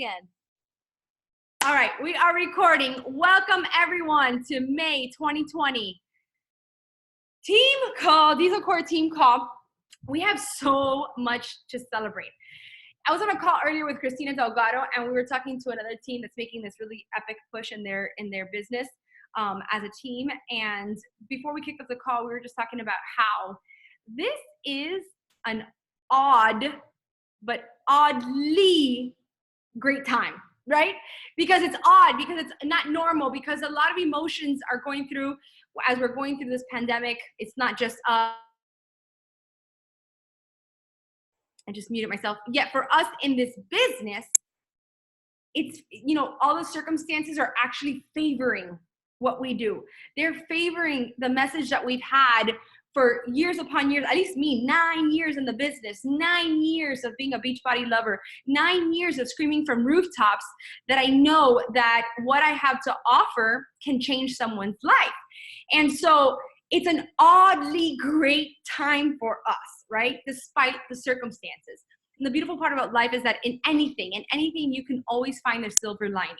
again. All right, we are recording. Welcome everyone to May 2020. Team call, Diesel Core team call. We have so much to celebrate. I was on a call earlier with Cristina Delgado, and we were talking to another team that's making this really epic push in their business as a team. And before we kicked off the call, we were just talking about how this is an odd, but oddly great time, right? Because it's odd, because it's not normal, because a lot of emotions are going through as we're going through this pandemic. It's not just I just muted myself. Yet for us in this business, it's, you know, all the circumstances are actually favoring what we do. They're favoring the message that we've had for years upon years, at least me, 9 years in the business, 9 years of being a Beachbody lover, 9 years of screaming from rooftops that I know that what I have to offer can change someone's life. And so it's an oddly great time for us, right? Despite the circumstances. And the beautiful part about life is that in anything you can always find a silver lining.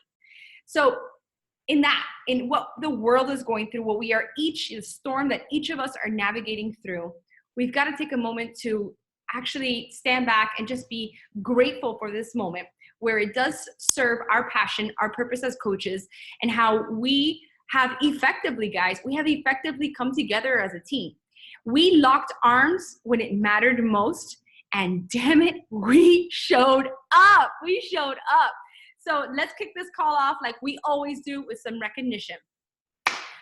So in what the world is going through, what we are the storm that each of us are navigating through, we've got to take a moment to actually stand back and just be grateful for this moment where it does serve our passion, our purpose as coaches, and how we have effectively come together as a team. We locked arms when it mattered most, and damn it, we showed up. So let's kick this call off like we always do with some recognition.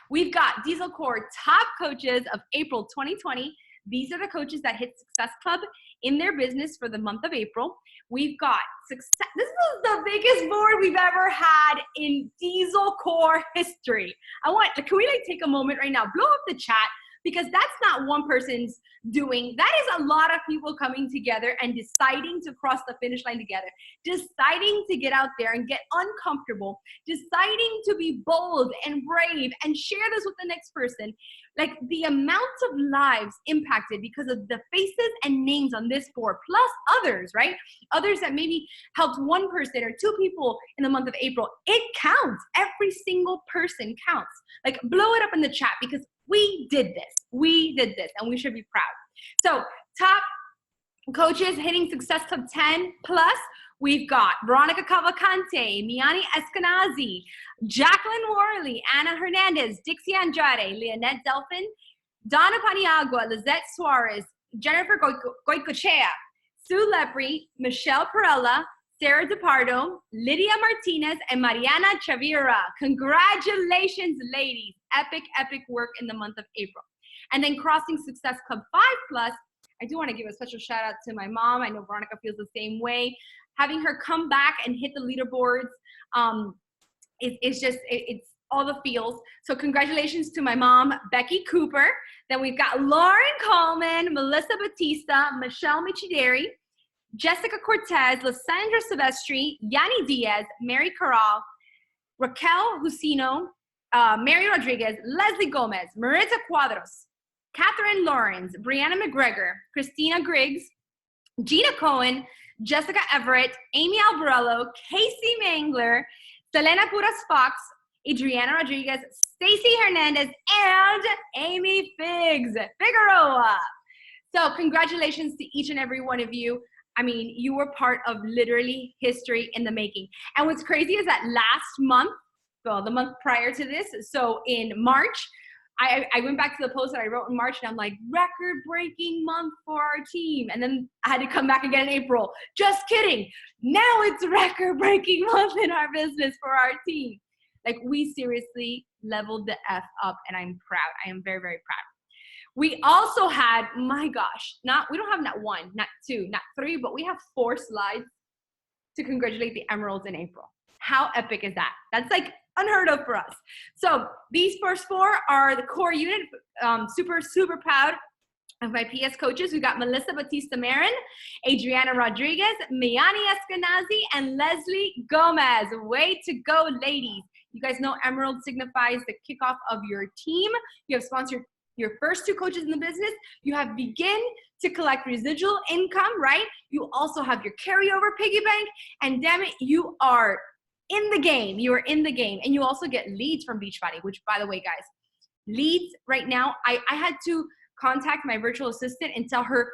We've got Diesel Core top coaches of April 2020. These are the coaches that hit Success Club in their business for the month of April. We've got success. This is the biggest board we've ever had in Diesel Core history. Can we take a moment right now, blow up the chat, because that's not one person's doing. That is a lot of people coming together and deciding to cross the finish line together, deciding to get out there and get uncomfortable, deciding to be bold and brave and share this with the next person. Like the amount of lives impacted because of the faces and names on this board, plus others, right? Others that maybe helped one person or two people in the month of April. It counts. Every single person counts. Like blow it up in the chat, because we did this, and we should be proud. So top coaches hitting Success Club 10 plus, we've got Veronica Cavalcante, Miani Eskenazi, Jacqueline Worley, Anna Hernandez, Dixie Andrade, Leonette Delphin, Donna Paniagua, Lizette Suarez, Jennifer Goicochea, Sue Lepre, Michelle Perella, Sarah DePardo, Lydia Martinez, and Mariana Chavira. Congratulations, ladies. Epic work in the month of April. And then crossing Success Club 5 plus, I do want to give a special shout out to my mom. I know Veronica feels the same way. Having her come back and hit the leaderboards, it's all the feels. So congratulations to my mom, Becky Cooper. Then we've got Lauren Coleman, Melissa Batista, Michelle Michideri, Jessica Cortez, Lysandra Silvestri, Yanni Diaz, Mary Corral, Raquel Jusino, Mary Rodriguez, Leslie Gomez, Marita Cuadros, Catherine Lawrence, Brianna McGregor, Christina Griggs, Gina Cohen, Jessica Everett, Amy Alvarello, Casey Mangler, Selena Puras Fox, Adriana Rodriguez, Stacy Hernandez, and Amy Figueroa. So congratulations to each and every one of you. I mean, you were part of literally history in the making. And what's crazy is that last month, well, the month prior to this, so in March, I went back to the post that I wrote in March, and I'm like, record-breaking month for our team. And then I had to come back again in April. Just kidding. Now it's record-breaking month in our business for our team. Like, we seriously leveled the F up, and I'm proud. I am very, very proud. We also had, my gosh, we don't have not one, not two, not three, but we have 4 slides to congratulate the Emeralds in April. How epic is that? That's like unheard of for us. So these first 4 are the core unit. Super proud of my PS coaches. We got Melissa Batista Marin, Adriana Rodriguez, Miani Eskenazi, and Leslie Gomez. Way to go, ladies. You guys know Emerald signifies the kickoff of your team. You have sponsored your first 2 coaches in the business, you have begin to collect residual income, right? You also have your carryover piggy bank, and damn it, you are in the game. You are in the game. And you also get leads from Beachbody, which, by the way, guys, leads right now, I had to contact my virtual assistant and tell her,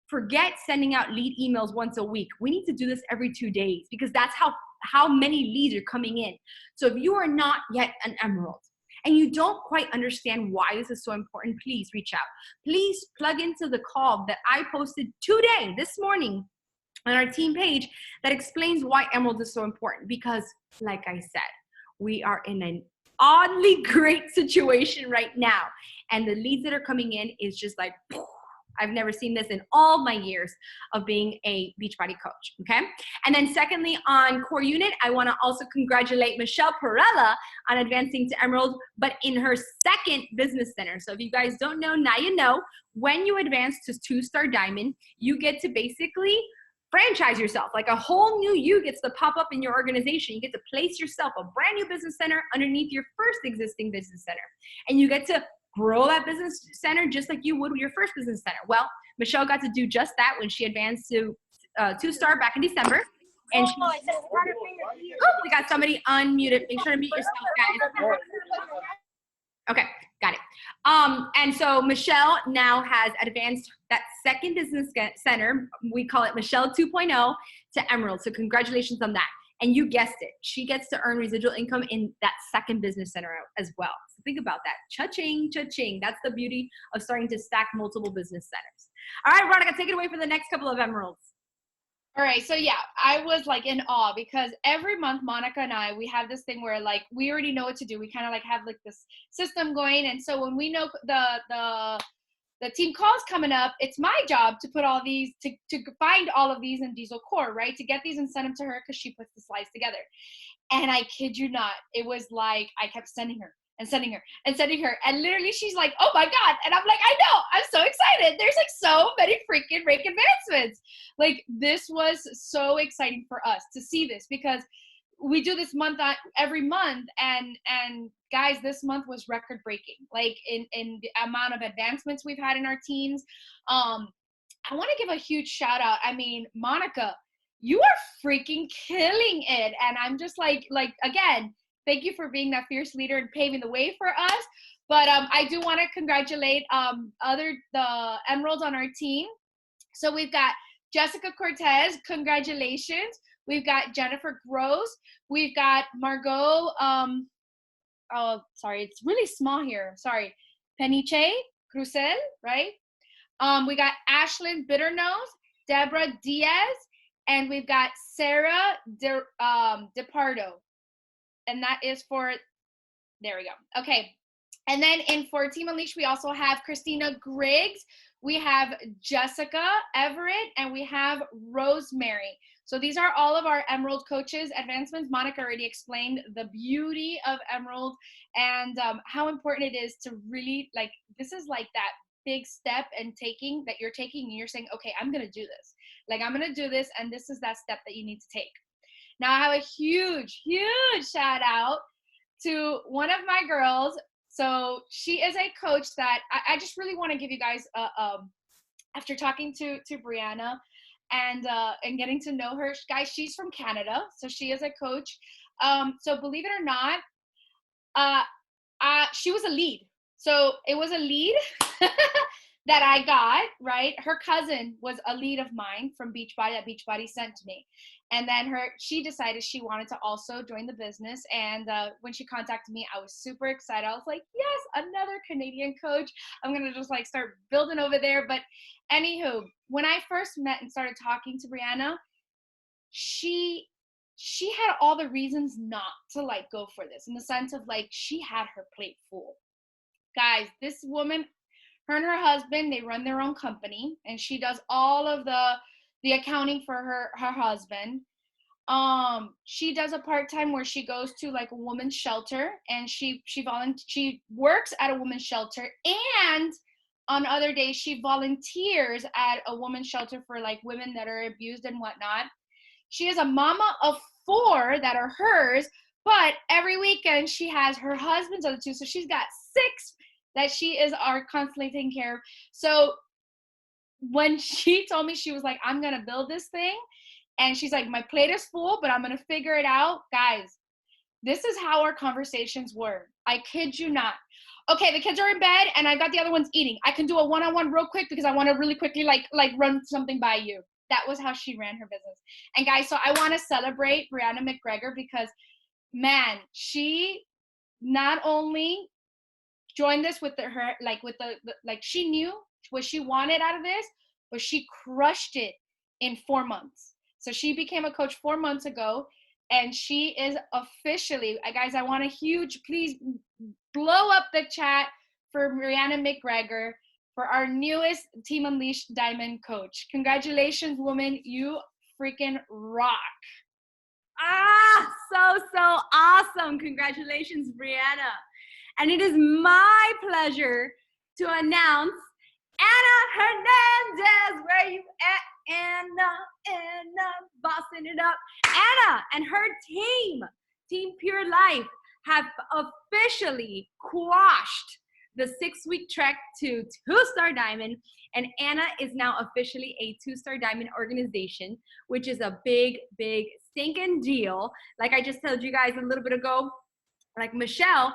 forget sending out lead emails once a week. We need to do this every 2 days, because that's how many leads are coming in. So if you are not yet an Emerald and you don't quite understand why this is so important, please reach out. Please plug into the call that I posted today, this morning, on our team page that explains why Emerald is so important. Because like I said, we are in an oddly great situation right now. And the leads that are coming in is just like, I've never seen this in all my years of being a Beachbody coach, okay? And then secondly, on Core Unit, I wanna also congratulate Michelle Perella on advancing to Emerald, but in her second business center. So if you guys don't know, now you know, when you advance to 2-star Diamond, you get to basically franchise yourself. Like a whole new you gets to pop up in your organization. You get to place yourself a brand new business center underneath your first existing business center. And you get to grow that business center just like you would with your first business center. Well, Michelle got to do just that when she advanced to 2-star back in December. And we got somebody unmuted. Make sure to mute yourself, guys. Okay, got it. And so Michelle now has advanced that second business center. We call it Michelle 2.0 to Emerald. So congratulations on that. And you guessed it, she gets to earn residual income in that second business center as well. So think about that. Cha-ching, cha-ching. That's the beauty of starting to stack multiple business centers. All right, Veronica, take it away for the next couple of Emeralds. All right, so yeah, I was like in awe because every month Monica and I, we have this thing where like we already know what to do. We kind of like have like this system going, and so when we know the team calls coming up, it's my job to put all these, to find all of these in Diesel Core, right? To get these and send them to her because she puts the slides together. And I kid you not, it was like I kept sending her and sending her and sending her. And literally she's like, oh my God. And I'm like, I know, I'm so excited. There's like so many freaking rake advancements. Like this was so exciting for us to see this because we do this every month, and guys, this month was record breaking, like in the amount of advancements we've had in our teams. I want to give a huge shout out. I mean, Monica, you are freaking killing it. And I'm just like, again, thank you for being that fierce leader and paving the way for us. But I do want to congratulate the Emeralds on our team. So we've got Jessica Cortez, congratulations. We've got Jennifer Gross. We've got Margot, oh, sorry, it's really small here. Sorry. Peniche Crucel, right? We got Ashlyn Bitternose, Deborah Diaz, and we've got Sarah DePardo. And that is for, there we go. Okay. And then for Team Unleash, we also have Christina Griggs. We have Jessica Everett, and we have Rosemary. So these are all of our Emerald coaches advancements. Monica already explained the beauty of Emerald and how important it is to really, like, this is like that big step and you're taking and you're saying, okay, I'm going to do this. Like, I'm going to do this, and this is that step that you need to take. Now, I have a huge, huge shout out to one of my girls. So she is a coach that I just really want to give you guys, after talking to Brianna, and getting to know her, guys, she's from Canada, so she is a coach. So believe it or not, she was a lead. So it was a lead that I got, right? Her cousin was a lead of mine from Beachbody that Beachbody sent to me. And then she decided she wanted to also join the business. And when she contacted me, I was super excited. I was like, yes, another Canadian coach. I'm going to just like start building over there. But anywho, when I first met and started talking to Brianna, she had all the reasons not to like go for this, in the sense of like she had her plate full. Guys, this woman, her and her husband, they run their own company, and she does all of the accounting for her husband. She does a part-time where she goes to like a women's shelter, and she works at a women's shelter, and on other days she volunteers at a women's shelter for like women that are abused and whatnot. She is a mama of 4 that are hers, but every weekend she has her husband's other 2, so she's got 6 that she is our constantly taking care of. So when she told me, she was like, I'm gonna build this thing, and she's like, my plate is full, but I'm gonna figure it out. Guys, this is how our conversations were. I kid you not. Okay, the kids are in bed and I got the other ones eating. I can do a one-on-one real quick because I want to really quickly like run something by you. That was how she ran her business. And guys, so I want to celebrate Brianna McGregor because, man, she not only joined this with her like she knew what she wanted out of this, but she crushed it in 4 months. So she became a coach 4 months ago, and she is officially, guys, I want a huge, please blow up the chat for Brianna McGregor, for our newest Team Unleashed Diamond coach. Congratulations, woman. You freaking rock. So awesome. Congratulations, Brianna. And it is my pleasure to announce Anna Hernandez. Where you at, Anna, bossing it up. Anna and her team, Team Pure Life, have officially quashed the 6-week trek to 2-star diamond, and Anna is now officially a 2-star diamond organization, which is a big stinking deal. Like I just told you guys a little bit ago, like Michelle,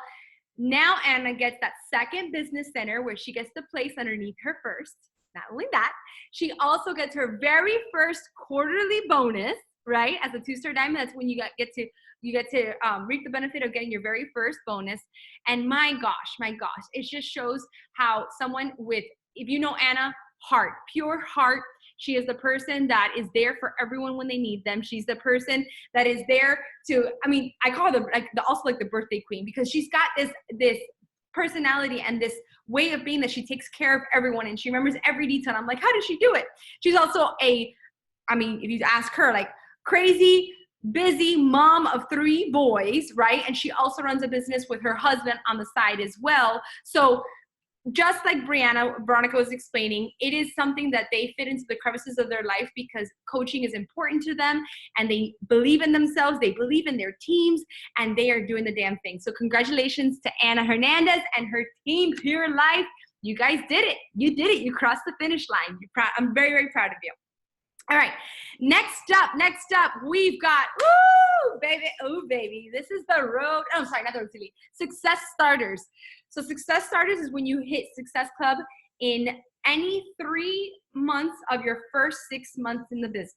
now Anna gets that second business center where she gets the place underneath her first. Not only that, she also gets her very first quarterly bonus, right? As a 2-star diamond, that's when you get to reap the benefit of getting your very first bonus. And my gosh, it just shows how someone with, if you know Anna, heart, pure heart. She is the person that is there for everyone when they need them. She's the person that is there to, I mean, I call her also the birthday queen, because she's got this personality and this way of being that she takes care of everyone and she remembers every detail. I'm like, how does she do it? She's also if you ask her, like, crazy, busy mom of 3 boys, right? And she also runs a business with her husband on the side as well. So just like Veronica was explaining, it is something that they fit into the crevices of their life because coaching is important to them, and they believe in themselves, they believe in their teams, and they are doing the damn thing. So congratulations to Anna Hernandez and her team, Pure Life. You guys did it. You did it. You crossed the finish line. I'm very, very proud of you. All right, next up, we've got, baby, this is the road, not the road to lead, Success Starters. So Success Starters is when you hit Success Club in any 3 months of your first 6 months in the business,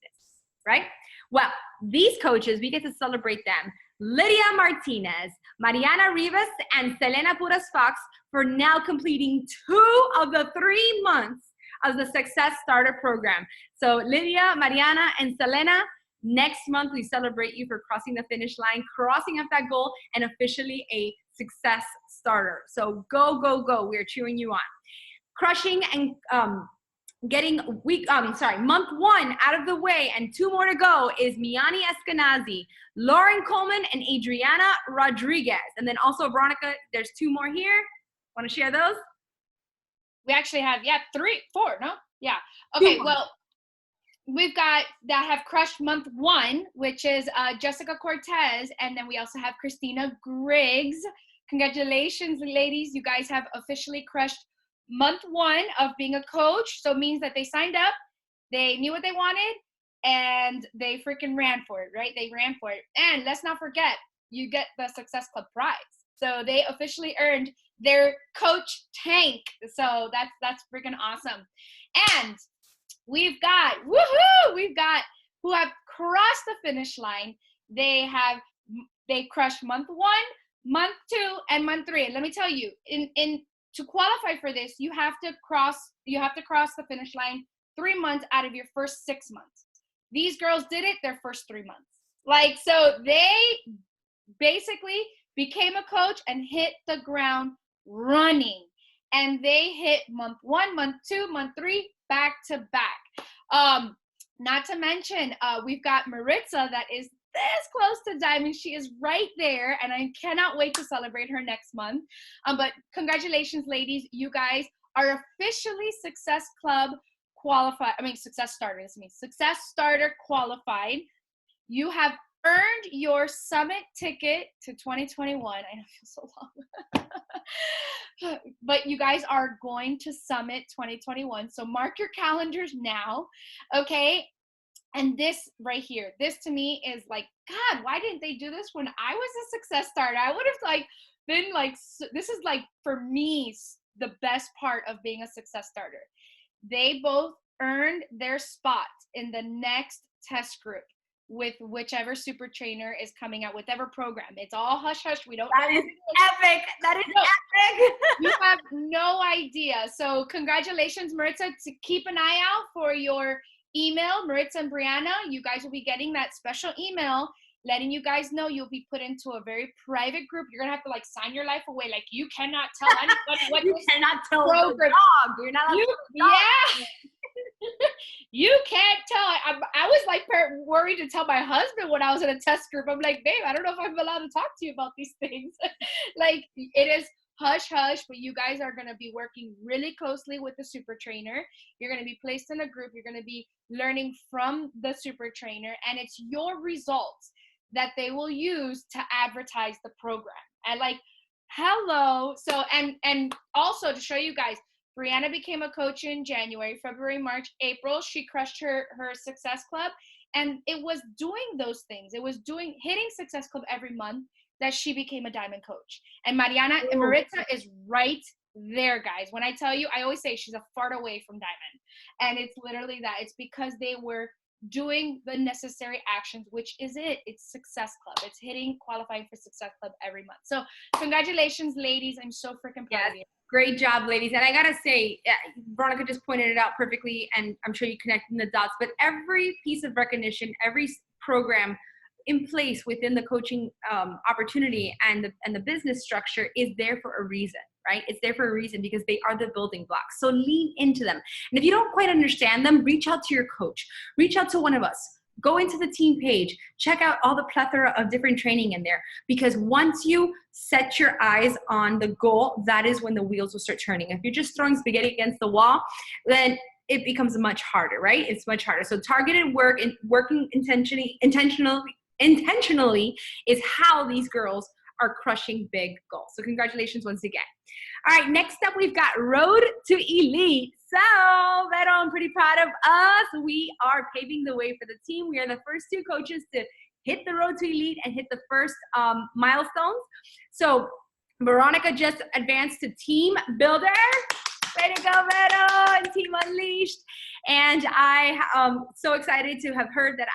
right? Well, these coaches, we get to celebrate them. Lydia Martinez, Mariana Rivas, and Selena Puras Fox for now completing 2 of the 3 months of the Success Starter program. So Lydia, Mariana, and Selena, next month we celebrate you for crossing the finish line, crossing up that goal, and officially a Success Starter. So go. We're cheering you on. Crushing and getting month 1 out of the way and 2 more to go is Miani Eskenazi, Lauren Coleman, and Adriana Rodriguez. And then also, Veronica, there's 2 more here. Want to share those? We actually have, 3, 4, no? Yeah. Okay, well, we've got that have crushed month 1, which is Jessica Cortez, and then we also have Christina Griggs. Congratulations, ladies. You guys have officially crushed month 1 of being a coach. So it means that they signed up, they knew what they wanted, and they freaking ran for it, right? They ran for it. And let's not forget, you get the Success Club prize. So they officially earned their coach tank. So that's freaking awesome. And we've got who have crossed the finish line. They crushed month 1, month 2, and month 3. And let me tell you, to qualify for this, you have to cross the finish line 3 months out of your first 6 months. These girls did it their first 3 months. So they basically became a coach and hit the ground running. And they hit month 1, month 2, month 3, back to back. Not to mention, we've got Maritza that is this close to diamond. She is right there, and I cannot wait to celebrate her next month. But congratulations, ladies. You guys are officially Success Club qualified. Success Starter. Success Starter qualified. You have earned your summit ticket to 2021. I know it feels so long. but you guys are going to Summit 2021. So mark your calendars now, okay? And this right here, this to me is like, God, why didn't they do this when I was a success starter? I would have like been like, this is like for me the best part of being a success starter. They both earned their spot in the next test group with whichever super trainer is coming out, whatever program. It's all hush hush. We don't That know. is epic. That is epic. You have no idea. So congratulations, Maritza. To keep an eye out for your email, Maritza and Brianna. You guys will be getting that special email letting you guys know you'll be put into a very private group. You're gonna have to like sign your life away. Like you cannot tell anybody what You cannot tell the program. dog. You're not allowed to tell the dog. Yeah. You can't tell. I was like worried to tell my husband when I was in a test group. I'm like, babe, I don't know if I'm allowed to talk to you about these things. Like it is hush hush, but you guys are going to be working really closely with the super trainer. You're going to be placed in a group. You're going to be learning from the super trainer, and it's your results that they will use to advertise the program. And like, hello. So, and also to show you guys, Brianna became a coach in January, February, March, April. She crushed her Success Club. And it was doing those things. It was hitting Success Club every month that she became a diamond coach. And Mariana and Maritza is right there, guys. When I tell you, I always say she's a fart away from diamond. And it's literally that. It's because they were doing the necessary actions, which is it. It's Success Club. It's hitting qualifying for Success Club every month. So congratulations, ladies. I'm so freaking proud of you. Great job, ladies. And I got to say, Veronica just pointed it out perfectly, and I'm sure you connected the dots, but every piece of recognition, every program in place within the coaching opportunity and the business structure is there for a reason, right? It's there for a reason because they are the building blocks. So lean into them. And if you don't quite understand them, reach out to your coach. Reach out to one of us. Go into the team page, check out all the plethora of different training in there, because once you set your eyes on the goal, that is when the wheels will start turning. If you're just throwing spaghetti against the wall, then it becomes much harder, right? It's much harder. So targeted work and working intentionally is how these girls are crushing big goals. So congratulations once again. All right, next up we've got Road to Elite. So, Vero, I'm pretty proud of us. We are paving the way for the team. We are the first two coaches to hit the Road to Elite and hit the first milestones. So, Veronica just advanced to Team Builder. Way to go, Vero, and Team Unleashed. And I am so excited to have heard that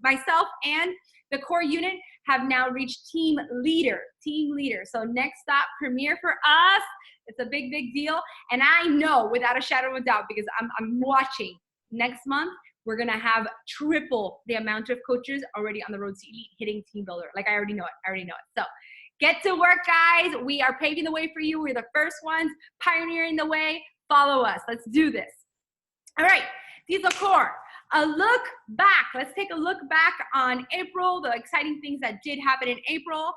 myself and the core unit have now reached team leader. So next stop, Premier for us. It's a big, big deal. And I know without a shadow of a doubt, because I'm watching, next month, we're going to have triple the amount of coaches already on the Road to Elite hitting Team Builder. Like I already know it. So get to work, guys. We are paving the way for you. We're the first ones pioneering the way. Follow us. Let's do this. All right. Diesel Core. A look back. Let's take a look back on April, the exciting things that did happen in April.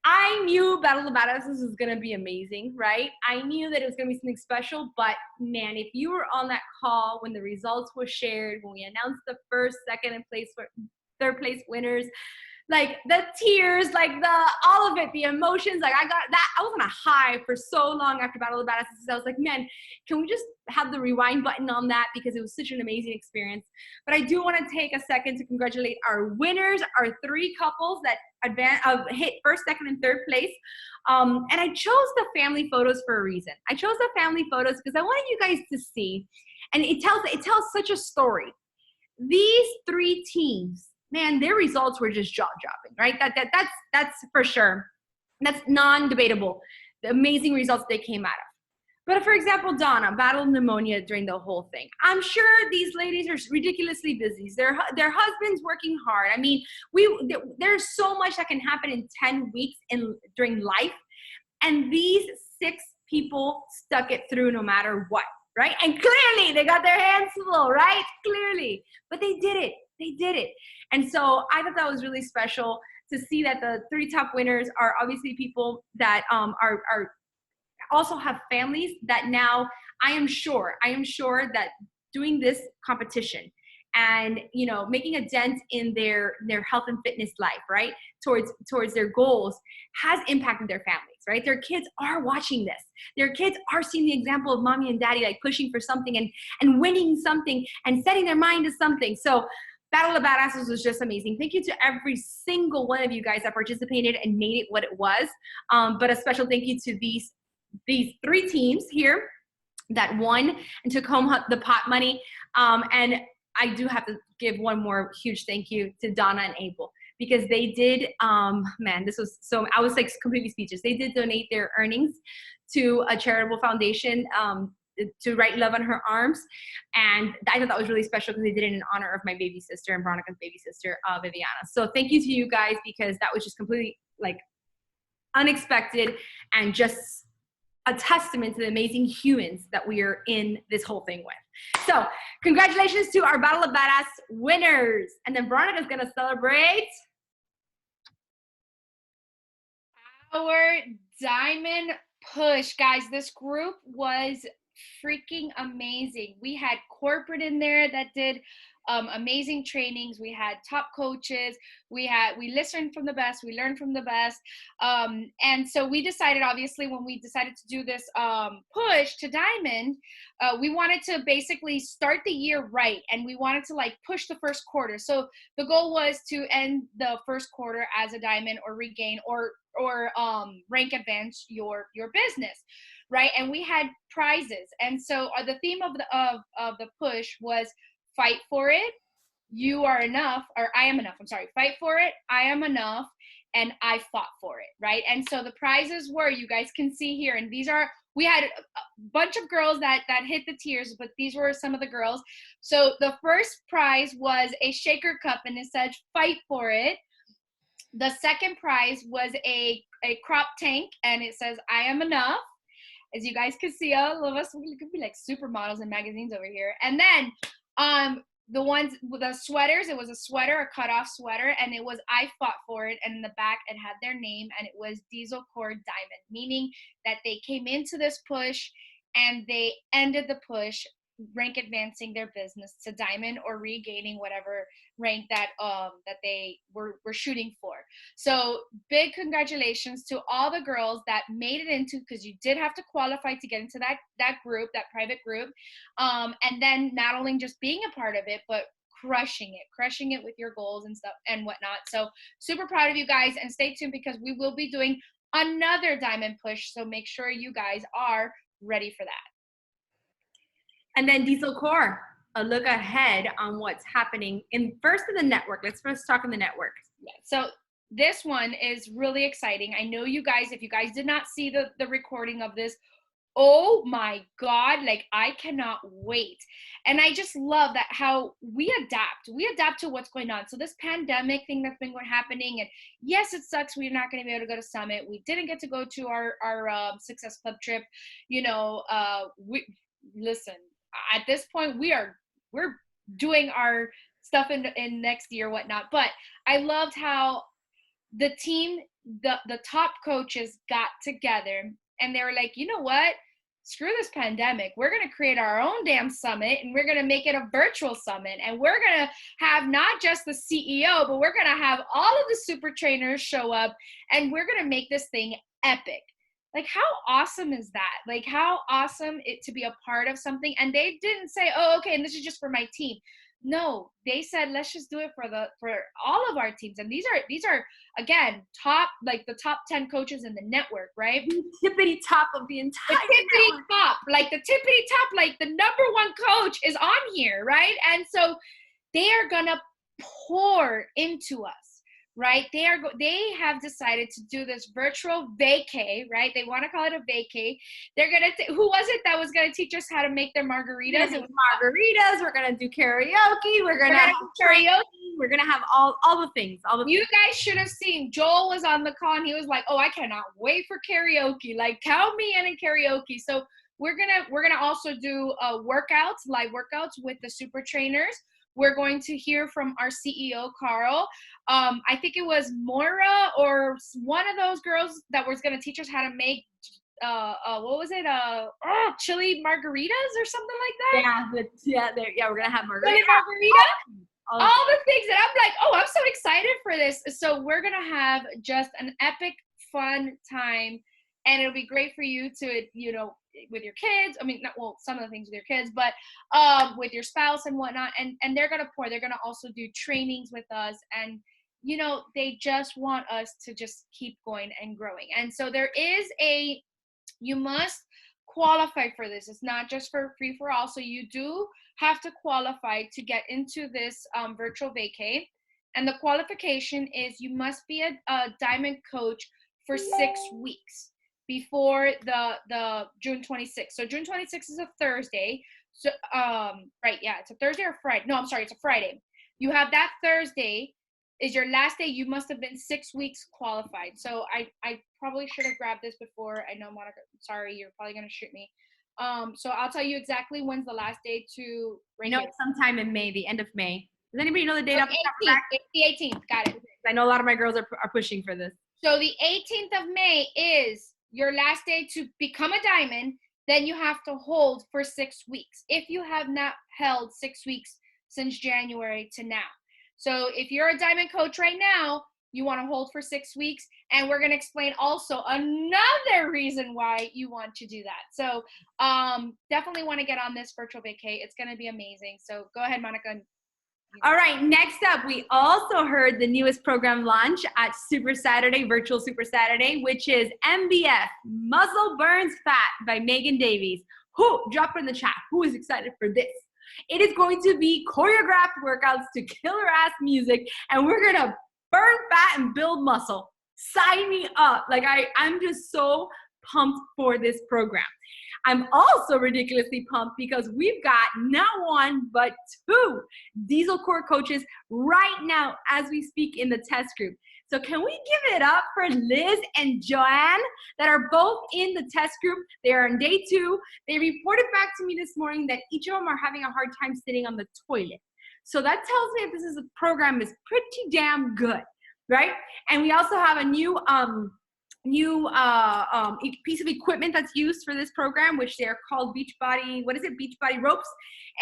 I knew Battle of the Badasses was going to be amazing, right? I knew that it was going to be something special, but man, if you were on that call when the results were shared, when we announced the first, second, and third place winners, like the tears, like all of it, the emotions, like I was on a high for so long after Battle of the Badasses. I was like, man, can we just have the rewind button on that, because it was such an amazing experience. But I do want to take a second to congratulate our winners, our 3 couples that hit first, second, and third place. And I chose the family photos for a reason. I chose the family photos because I wanted you guys to see, and it tells such a story. These 3 teams, man, their results were just jaw-dropping, right? That's for sure. That's non-debatable. The amazing results they came out of. But for example, Donna battled pneumonia during the whole thing. I'm sure these ladies are ridiculously busy. Their husbands working hard. I mean, there's so much that can happen in 10 weeks during life. And these 6 people stuck it through no matter what, right? And clearly they got their hands full, right? Clearly. But they did it. And so I thought that was really special to see that the 3 top winners are obviously people that are also have families that now I am sure that doing this competition and, you know, making a dent in their health and fitness life, right? Towards their goals, has impacted their families, right? Their kids are watching this. Their kids are seeing the example of mommy and daddy like pushing for something and winning something and setting their mind to something. So Battle of Badasses was just amazing. Thank you to every single one of you guys that participated and made it what it was. But a special thank you to these 3 teams here that won and took home the pot money. And I do have to give one more huge thank you to Donna and Abel, because they did, man, this was so, I was like completely speechless. They did donate their earnings to a charitable foundation to write Love on Her Arms. And I thought that was really special because they did it in honor of my baby sister and Veronica's baby sister, Viviana. So thank you to you guys, because that was just completely like unexpected and just a testament to the amazing humans that we are in this whole thing with. So congratulations to our Battle of Badass winners. And then Veronica's gonna celebrate our diamond push. Guys, this group was freaking amazing. We had corporate in there that did amazing trainings. We had top coaches. We listened from the best. We learned from the best. And so we decided, obviously, when we decided to do this push to Diamond, we wanted to basically start the year right. And we wanted to like push the first quarter. So the goal was to end the first quarter as a Diamond or regain or rank advance your business. Right. And we had prizes. And so the theme of the push was fight for it, you are enough, or I am enough. I'm sorry. Fight for it, I am enough, and I fought for it. Right. And so the prizes were, you guys can see here, and we had a bunch of girls that hit the tiers, but these were some of the girls. So the first prize was a shaker cup, and it said fight for it. The second prize was a crop tank, and it says I am enough. As you guys can see, all of us, we could be like supermodels in magazines over here. And then the ones with the sweaters, it was a sweater, a cutoff sweater, and it was I fought for it. And in the back, it had their name, and it was Diesel Core Diamond, meaning that they came into this push and they ended the push, rank advancing their business to Diamond or regaining whatever rank that they were shooting for. So big congratulations to all the girls that made it into, because you did have to qualify to get into that group, that private group, and then not only just being a part of it, but crushing it with your goals and stuff and whatnot. So super proud of you guys, and stay tuned because we will be doing another Diamond push, so make sure you guys are ready for that. And then Diesel Core, a look ahead on what's happening in the network. Let's first talk on the network. Yeah. So this one is really exciting. I know you guys, if you guys did not see the recording of this, oh my God, like I cannot wait. And I just love that how we adapt to what's going on. So this pandemic thing that's been happening, and yes, it sucks. We're not going to be able to go to Summit. We didn't get to go to our Success Club trip. You know, listen, at this point we're doing our stuff in next year, whatnot. But I loved how the team, the top coaches got together and they were like, you know what? Screw this pandemic. We're going to create our own damn summit, and we're going to make it a virtual summit. And we're going to have not just the CEO, but we're going to have all of the super trainers show up, and we're going to make this thing epic. Like, how awesome is that? Like, how awesome it to be a part of something. And they didn't say, oh, okay, and this is just for my team. No, they said, let's just do it for all of our teams. And these are again, the top 10 coaches in the network, right? The tippity top of the entire tippity top, like the tippity top, like the number one coach is on here, right? And so they are gonna pour into us. Right? They have decided to do this virtual vacay, right? They want to call it a vacay. They're going to, who was it that was going to teach us how to make their margaritas? It was margaritas. We're going to do karaoke. We're going to have karaoke. We're going to have all the things. You guys should have seen, Joel was on the call and he was like, oh, I cannot wait for karaoke. Like, count me in karaoke. So we're going to also do live workouts with the super trainers. We're going to hear from our CEO, Carl. I think it was Moira or one of those girls that was going to teach us how to make what was it? Chili margaritas or something like that. We're gonna have Chili margarita. margarita. All All the things that I'm like, oh, I'm so excited for this. So we're gonna have just an epic, fun time, and it'll be great for you to, with your kids. I mean, not well, some of the things with your kids, but with your spouse and whatnot. And they're gonna pour. They're gonna also do trainings with us, and they just want us to just keep going and growing. And so you must qualify for this. It's not just for free for all. So you do have to qualify to get into this virtual vacay. And the qualification is you must be a diamond coach for 6 weeks before the June 26th. So June 26th is a Thursday. So right, yeah, it's a Thursday or Friday. No, I'm sorry, it's a Friday. You have that Thursday is your last day. You must have been 6 weeks qualified. So I probably should have grabbed this before. I know, Monica, sorry, you're probably gonna shoot me. So I'll tell you exactly when's the last day to renew. It's sometime in May, the end of May. Does anybody know the date off the top of It's the 18th. Got it. I know a lot of my girls are pushing for this. So the 18th of May is your last day to become a diamond. Then you have to hold for 6 weeks. If you have not held 6 weeks since January to now. So if you're a diamond coach right now, you want to hold for 6 weeks. And we're going to explain also another reason why you want to do that. So definitely want to get on this virtual vacay. It's going to be amazing. So go ahead, Monica. All right, next up, we also heard the newest program launch at Super Saturday, Virtual Super Saturday, which is MBF, Muscle Burns Fat by Megan Davies. Drop it in the chat. Who is excited for this? It is going to be choreographed workouts to killer ass music, and we're going to burn fat and build muscle. Sign me up. Like I'm just so pumped for this program. I'm also ridiculously pumped because we've got not one, but 2 Diesel Core coaches right now as we speak in the test group. So can we give it up for Liz and Joanne that are both in the test group? They are on day 2. They reported back to me this morning that each of them are having a hard time sitting on the toilet. So that tells me that this program is pretty damn good, right? And we also have a new piece of equipment that's used for this program, which they're called Beachbody ropes.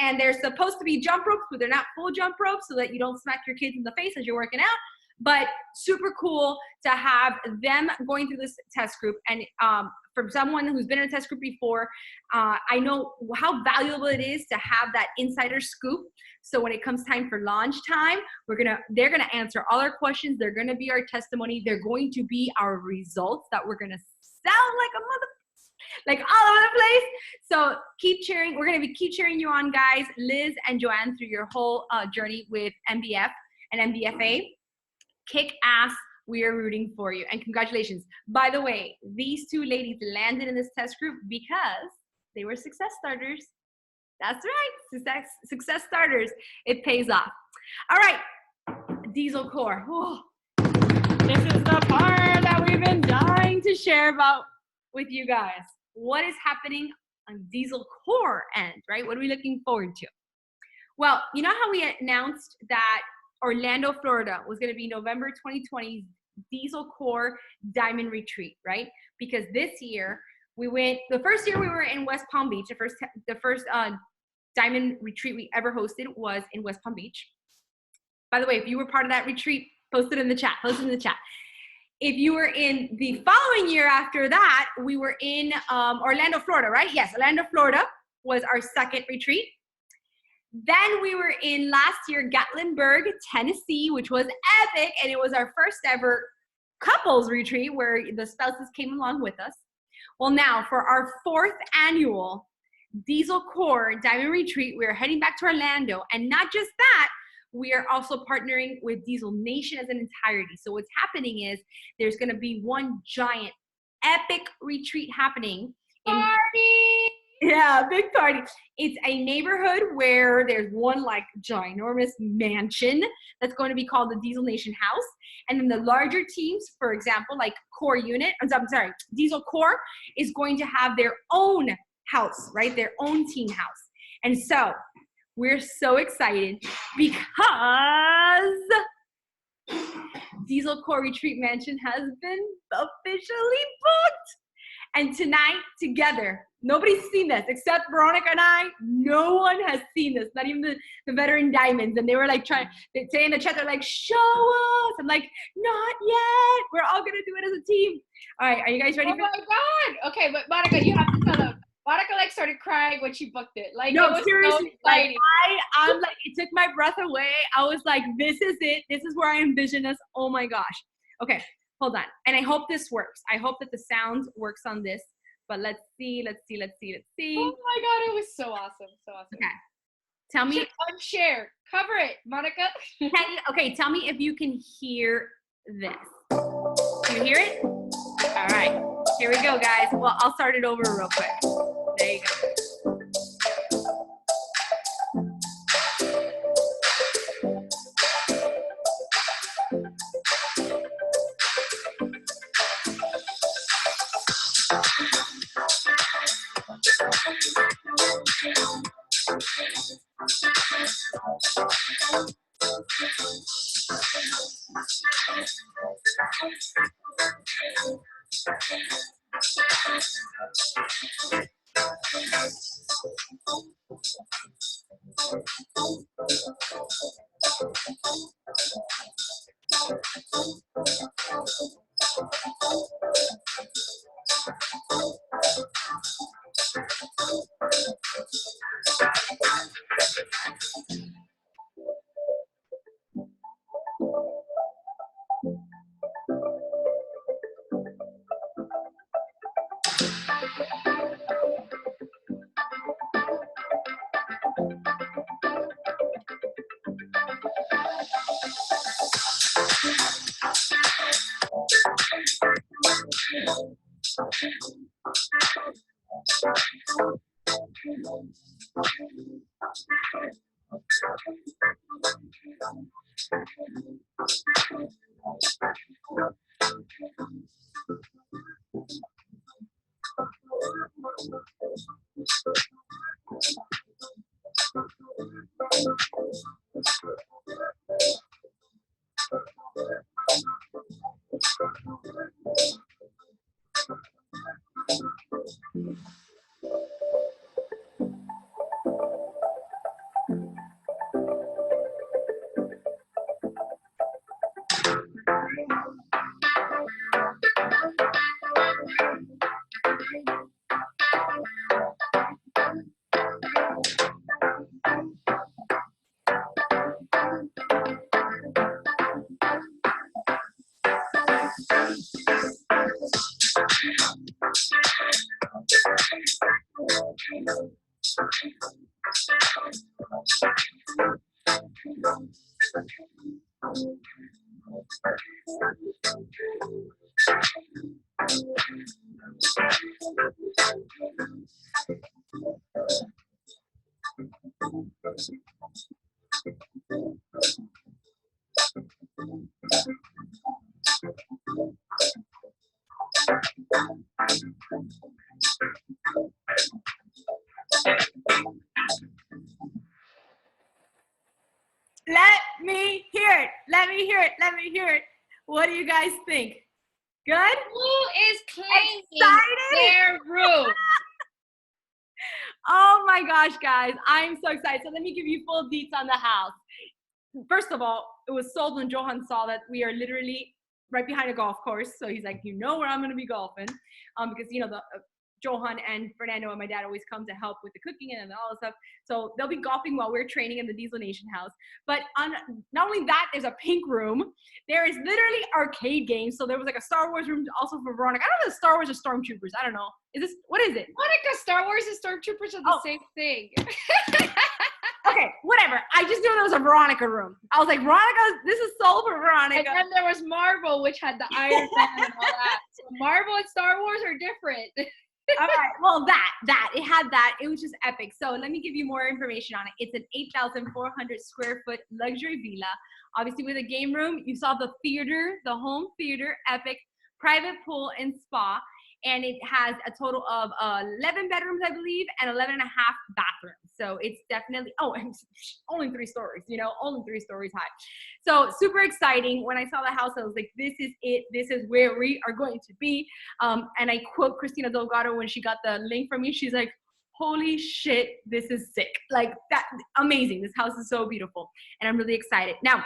And they're supposed to be jump ropes, but they're not full jump ropes so that you don't smack your kids in the face as you're working out. But super cool to have them going through this test group. And from someone who's been in a test group before, I know how valuable it is to have that insider scoop. So when it comes time for launch time, they're gonna answer all our questions. They're gonna be our testimony. They're going to be our results that we're gonna sell like all over the place. So keep cheering. We're gonna keep cheering you on, guys. Liz and Joanne, through your whole journey with MBF and MBFA. Kick ass. We are rooting for you, and congratulations. By the way, these 2 ladies landed in this test group because they were success starters. That's right, success starters. It pays off. All right, Diesel Core. Oh, this is the part that we've been dying to share about with you guys. What is happening on Diesel Core end, right? What are we looking forward to? Well, you know how we announced that Orlando, Florida was going to be November 2020's Diesel Core Diamond Retreat, right? Because this year the first year we were in West Palm Beach. The first Diamond Retreat we ever hosted was in West Palm Beach. By the way, if you were part of that retreat, post it in the chat. If you were in the following year after that, we were in Orlando, Florida, right? Yes, Orlando, Florida was our second retreat. Then we were in last year, Gatlinburg, Tennessee, which was epic. And it was our first ever couples retreat where the spouses came along with us. Well, now for our 4th annual Diesel Core Diamond Retreat, we're heading back to Orlando. And not just that, we are also partnering with Diesel Nation as an entirety. So what's happening is there's going to be one giant epic retreat happening. Party! Yeah, big party. It's a neighborhood where there's one like ginormous mansion that's going to be called the Diesel Nation House. And then the larger teams, for example, like Diesel Core is going to have their own house, right? Their own team house. And so we're so excited because Diesel Core Retreat Mansion has been officially booked. And tonight, together, nobody's seen this except Veronica and I. No one has seen this, not even the veteran diamonds. And they were like they say in the chat, they're like, show us. I'm like, not yet. We're all gonna do it as a team. All right, are you guys ready Oh for my God. Okay, but Monica, you have to tell them. Monica like started crying when she booked it. Like, no, it was seriously, so exciting. I'm like, it took my breath away. I was like, this is it. This is where I envision us. Oh my gosh. Okay, hold on. And I hope this works. I hope that the sound works on this. But let's see. Oh my God, it was so awesome. So awesome. Okay. Tell me. Unshare. Cover it, Monica. Okay, tell me if you can hear this. Do you hear it? All right. Here we go, guys. Well, I'll start it over real quick. There you go. Let me hear it. Let me hear it. Let me hear it. What do you guys think? Good? Who is claiming Excited? their room? Oh my gosh, guys. I'm so excited. So let me give you full deets on the house. First of all, it was sold when Johan saw that we are literally right behind a golf course. So he's like, you know where I'm going to be golfing. Because, you know, Johan and Fernando and my dad always come to help with the cooking and all this stuff. So they'll be golfing while we're training in the Diesel Nation house. But not only that, there's a pink room. There is literally arcade games. So there was like a Star Wars room also for Veronica. I don't know if it's Star Wars or Stormtroopers. I don't know. What is it? Monica, Star Wars and Stormtroopers are the same thing. Okay, whatever. I just knew there was a Veronica room. I was like, Veronica, this is sold for Veronica. And then there was Marvel, which had the Iron Man and all that. So Marvel and Star Wars are different. All right, well, it had that. It was just epic. So let me give you more information on it. It's an 8,400 square foot luxury villa. Obviously with a game room. You saw the theater, the home theater, epic, private pool and spa. and it has a total of 11 bedrooms, I believe, and 11 and a half bathrooms. So it's definitely, and only 3 stories, only 3 stories high. So super exciting. When I saw the house, I was like, this is it. This is where we are going to be. And I quote Christina Delgado when she got the link from me. She's like, holy shit, this is sick. Like, that, amazing. This house is so beautiful. And I'm really excited. Now,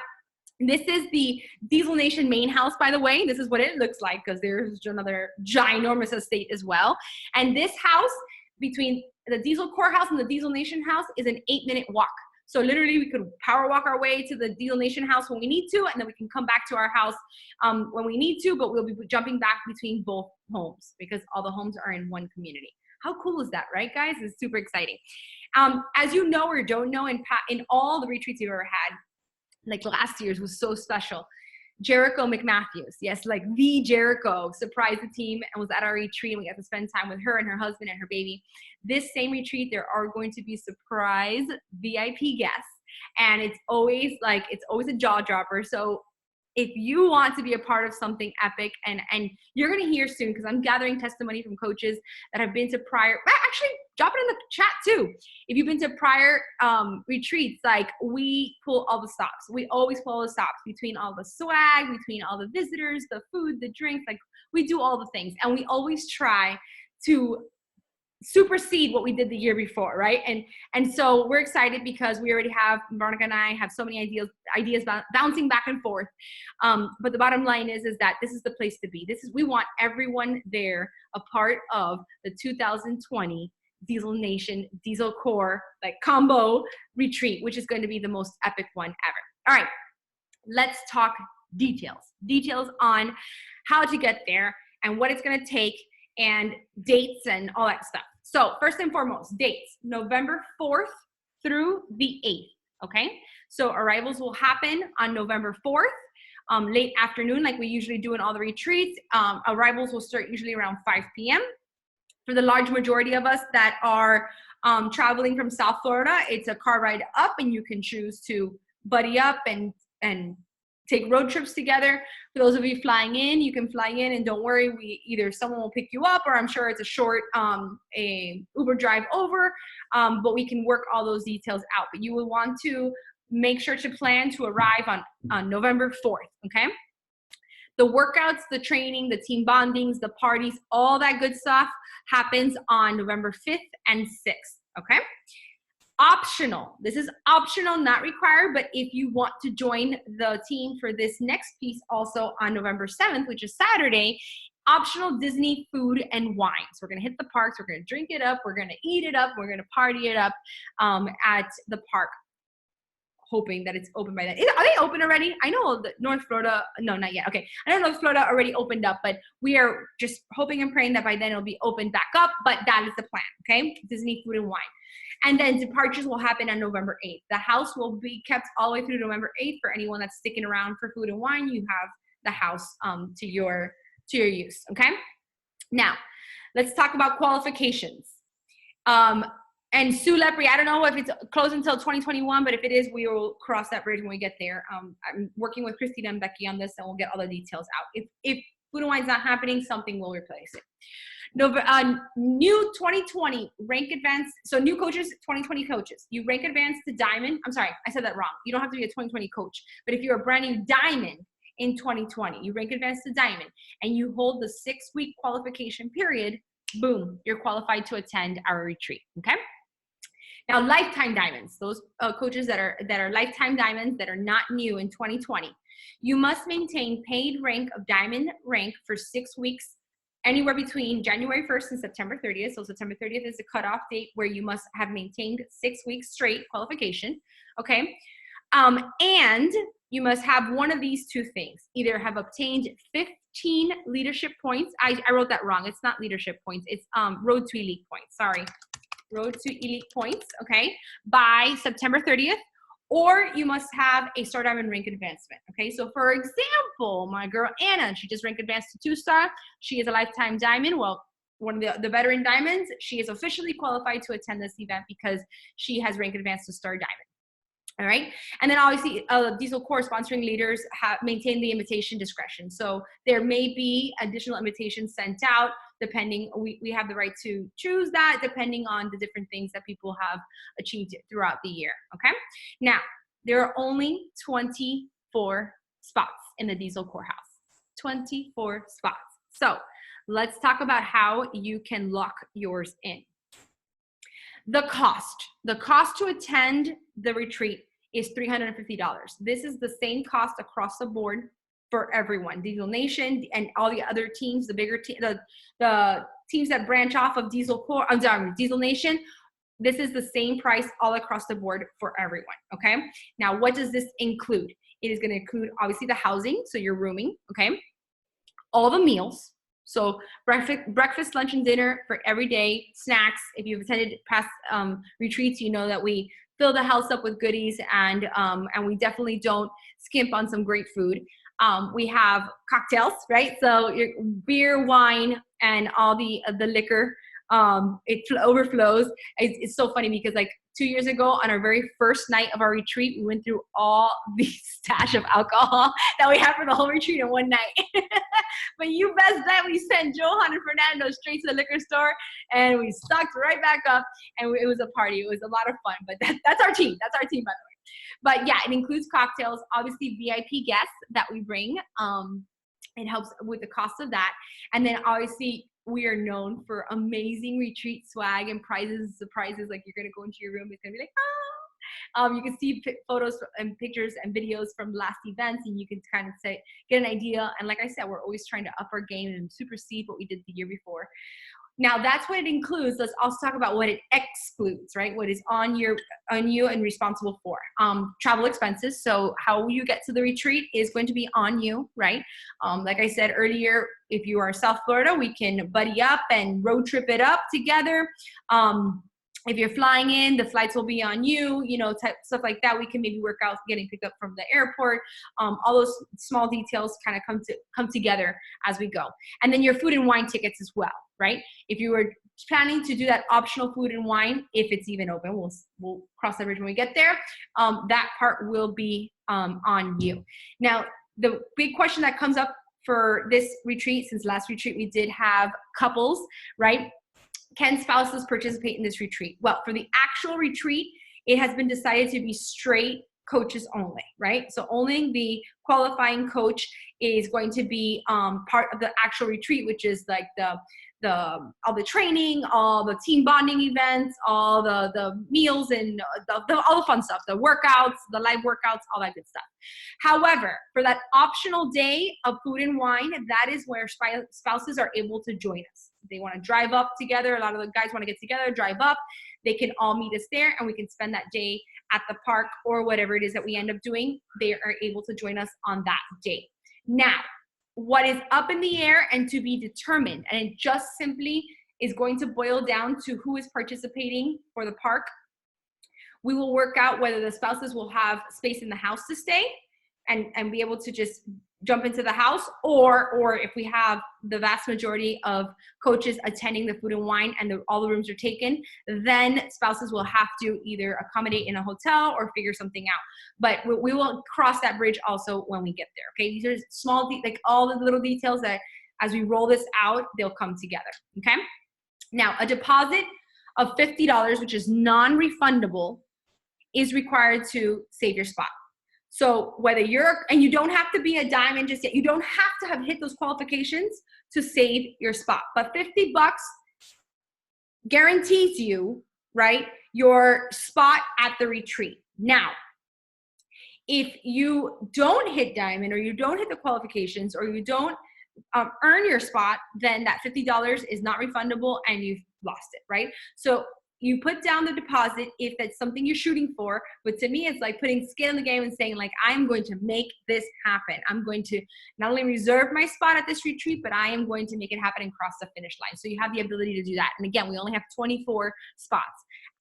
this is the Diesel Nation main house, by the way. This is what it looks like, because there's another ginormous estate as well. And this house, between the Diesel Core house and the Diesel Nation house, is an 8-minute walk. So literally we could power walk our way to the Diesel Nation house when we need to, and then we can come back to our house when we need to, but we'll be jumping back between both homes because all the homes are in one community. How cool is that, right, guys? It's super exciting. As you know or don't know, in all the retreats you've ever had, like last year's was so special. Jericho McMatthews, yes, like the Jericho, surprised the team and was at our retreat, and we got to spend time with her and her husband and her baby. This same retreat, there are going to be surprise VIP guests, and it's always a jaw dropper. So if you want to be a part of something epic, and you're going to hear soon, because I'm gathering testimony from coaches that have been to prior, actually drop it in the chat too. If you've been to prior retreats, like, we pull all the stops. We always pull all the stops between all the swag, between all the visitors, the food, the drinks, like, we do all the things. And we always try to supersede what we did the year before, right? And so we're excited because we already have, Veronica and I have so many ideas bouncing back and forth. But the bottom line is that this is the place to be. We want everyone there a part of the 2020 Diesel Nation, Diesel Core, like, combo retreat, which is going to be the most epic one ever. All right, let's talk details on how to get there and what it's going to take, and dates and all that stuff. So first and foremost, dates, November 4th through the 8th, okay? So arrivals will happen on November 4th, late afternoon, like we usually do in all the retreats. Arrivals will start usually around 5 p.m. For the large majority of us that are traveling from South Florida, it's a car ride up, and you can choose to buddy up and take road trips together. For those of you flying in, you can fly in, and don't worry, either someone will pick you up, or I'm sure it's a short a Uber drive over, but we can work all those details out. But you will want to make sure to plan to arrive on November 4th, okay? The workouts, the training, the team bondings, the parties, all that good stuff happens on November 5th and 6th, okay? Optional. This is optional, not required, but if you want to join the team for this next piece also on November 7th, which is Saturday, optional Disney food and wine. So we're going to hit the parks, we're going to drink it up, we're going to eat it up, we're going to party it up at the park, hoping that it's open by then. Are they open already? I know that North Florida, no, not yet. Okay. I know North Florida already opened up, but we are just hoping and praying that by then it'll be opened back up, but that is the plan, okay? Disney food and wine. And then departures will happen on November 8th. The house will be kept all the way through November 8th. For anyone that's sticking around for food and wine, you have the house to your use, okay? Now, let's talk about qualifications. And Sue Lepre, I don't know if it's closed until 2021, but if it is, we will cross that bridge when we get there. I'm working with Christina and Becky on this, and we'll get all the details out. If food and wine's not happening, something will replace it. New 2020 rank advance. So new coaches, 2020 coaches. You rank advance to diamond. I'm sorry, I said that wrong. You don't have to be a 2020 coach, but if you're a brand new diamond in 2020, you rank advance to diamond, and you hold the 6-week qualification period, boom, you're qualified to attend our retreat, okay? Now, lifetime diamonds, those coaches that are lifetime diamonds that are not new in 2020, you must maintain paid rank of diamond rank for 6 weeks, anywhere between January 1st and September 30th. So September 30th is the cutoff date where you must have maintained 6 weeks straight qualification, okay? And you must have one of these two things. Either have obtained 15 leadership points. I wrote that wrong. It's not leadership points. It's Road to Elite points. Sorry. Road to Elite points, okay, by September 30th, or you must have a Star Diamond rank advancement, okay? So for example, my girl Anna, she just rank advanced to 2-star. She is a lifetime diamond. Well, one of the veteran diamonds. She is officially qualified to attend this event because she has rank advanced to Star Diamond. All right. And then obviously Diesel Core sponsoring leaders have maintained the invitation discretion. So there may be additional invitations sent out depending, we have the right to choose that depending on the different things that people have achieved throughout the year, okay? Now, there are only 24 spots in the Diesel Core House. 24 spots. So let's talk about how you can lock yours in. The cost to attend the retreat is $350. This is the same cost across the board for everyone. Diesel Nation and all the other teams, the bigger the teams that branch off of Diesel Nation. This is the same price all across the board for everyone, okay? Now, what does this include? It is gonna include, obviously, the housing, so you're rooming, okay? All the meals, so breakfast, lunch, and dinner for every day, snacks. If you've attended past retreats, you know that we fill the house up with goodies, and we definitely don't skimp on some great food. We have cocktails, right? So your beer, wine, and all the liquor, it overflows. It's so funny because like 2 years ago on our very first night of our retreat, we went through all the stash of alcohol that we had for the whole retreat in one night. But you best bet we sent Johan and Fernando straight to the liquor store, and we stocked right back up, and it was a party. It was a lot of fun, but that's our team. That's our team, by the way. But yeah, it includes cocktails, obviously VIP guests that we bring. It helps with the cost of that. And then obviously we are known for amazing retreat swag and prizes and surprises. Like you're gonna go into your room, it's gonna be like, ah. You can see photos and pictures and videos from last events, and you can kind of get an idea. And like I said, we're always trying to up our game and supersede what we did the year before. Now that's what it includes. Let's also talk about what it excludes, right? What is on you and responsible for. Travel expenses. So how you get to the retreat is going to be on you, right? Like I said earlier, if you are South Florida, we can buddy up and road trip it up together. If you're flying in, the flights will be on you, stuff like that. We can maybe work out getting picked up from the airport. All those small details kind of come together as we go. And then your food and wine tickets as well, right? If you were planning to do that optional food and wine, if it's even open, we'll cross that bridge when we get there. That part will be on you. Now, the big question that comes up for this retreat, since last retreat we did have couples, right? Can spouses participate in this retreat? Well, for the actual retreat, it has been decided to be straight coaches only, right? So only the qualifying coach is going to be part of the actual retreat, which is like all the training, all the team bonding events, all the meals, and all the fun stuff, the workouts, the live workouts, all that good stuff. However, for that optional day of food and wine, that is where spouses are able to join us. They want to drive up together. A lot of the guys want to get together, drive up. They can all meet us there, and we can spend that day at the park or whatever it is that we end up doing. They are able to join us on that day. Now, what is up in the air and to be determined, and it just simply is going to boil down to who is participating for the park. We will work out whether the spouses will have space in the house to stay and be able to just jump into the house, or if we have the vast majority of coaches attending the food and wine and all the rooms are taken, then spouses will have to either accommodate in a hotel or figure something out. But we will cross that bridge also when we get there, okay? These are small, like all the little details that as we roll this out, they'll come together, okay? Now, a deposit of $50, which is non-refundable, is required to save your spot. So whether and you don't have to be a diamond just yet, you don't have to have hit those qualifications to save your spot, but $50 guarantees you, right, your spot at the retreat. Now, if you don't hit diamond, or you don't hit the qualifications, or you don't earn your spot, then that $50 is not refundable and you've lost it, right? So you put down the deposit if that's something you're shooting for, but to me, it's like putting skin in the game and saying, like, I'm going to make this happen. I'm going to not only reserve my spot at this retreat, but I am going to make it happen and cross the finish line. So you have the ability to do that. And again, we only have 24 spots.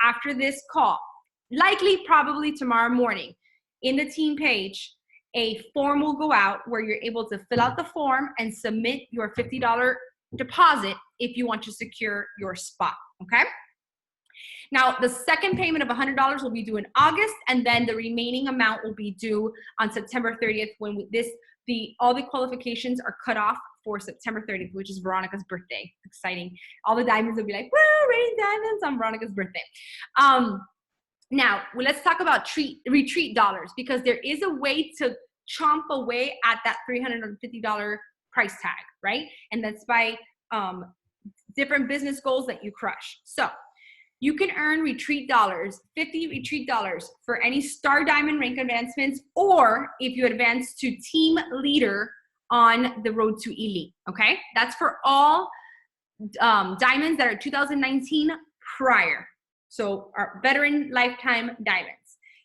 After this call, likely probably tomorrow morning, in the team page, a form will go out where you're able to fill out the form and submit your $50 deposit if you want to secure your spot, okay? Now, the second payment of $100 will be due in August, and then the remaining amount will be due on September 30th when all the qualifications are cut off for September 30th, which is Veronica's birthday. Exciting. All the diamonds will be like, woo, raining diamonds on Veronica's birthday. Now, let's talk about retreat dollars, because there is a way to chomp away at that $350 price tag, right? And that's by different business goals that you crush. So you can earn retreat dollars, 50 retreat dollars for any star diamond rank advancements, or if you advance to team leader on the road to elite, okay? That's for all diamonds that are 2019 prior. So our veteran lifetime diamonds.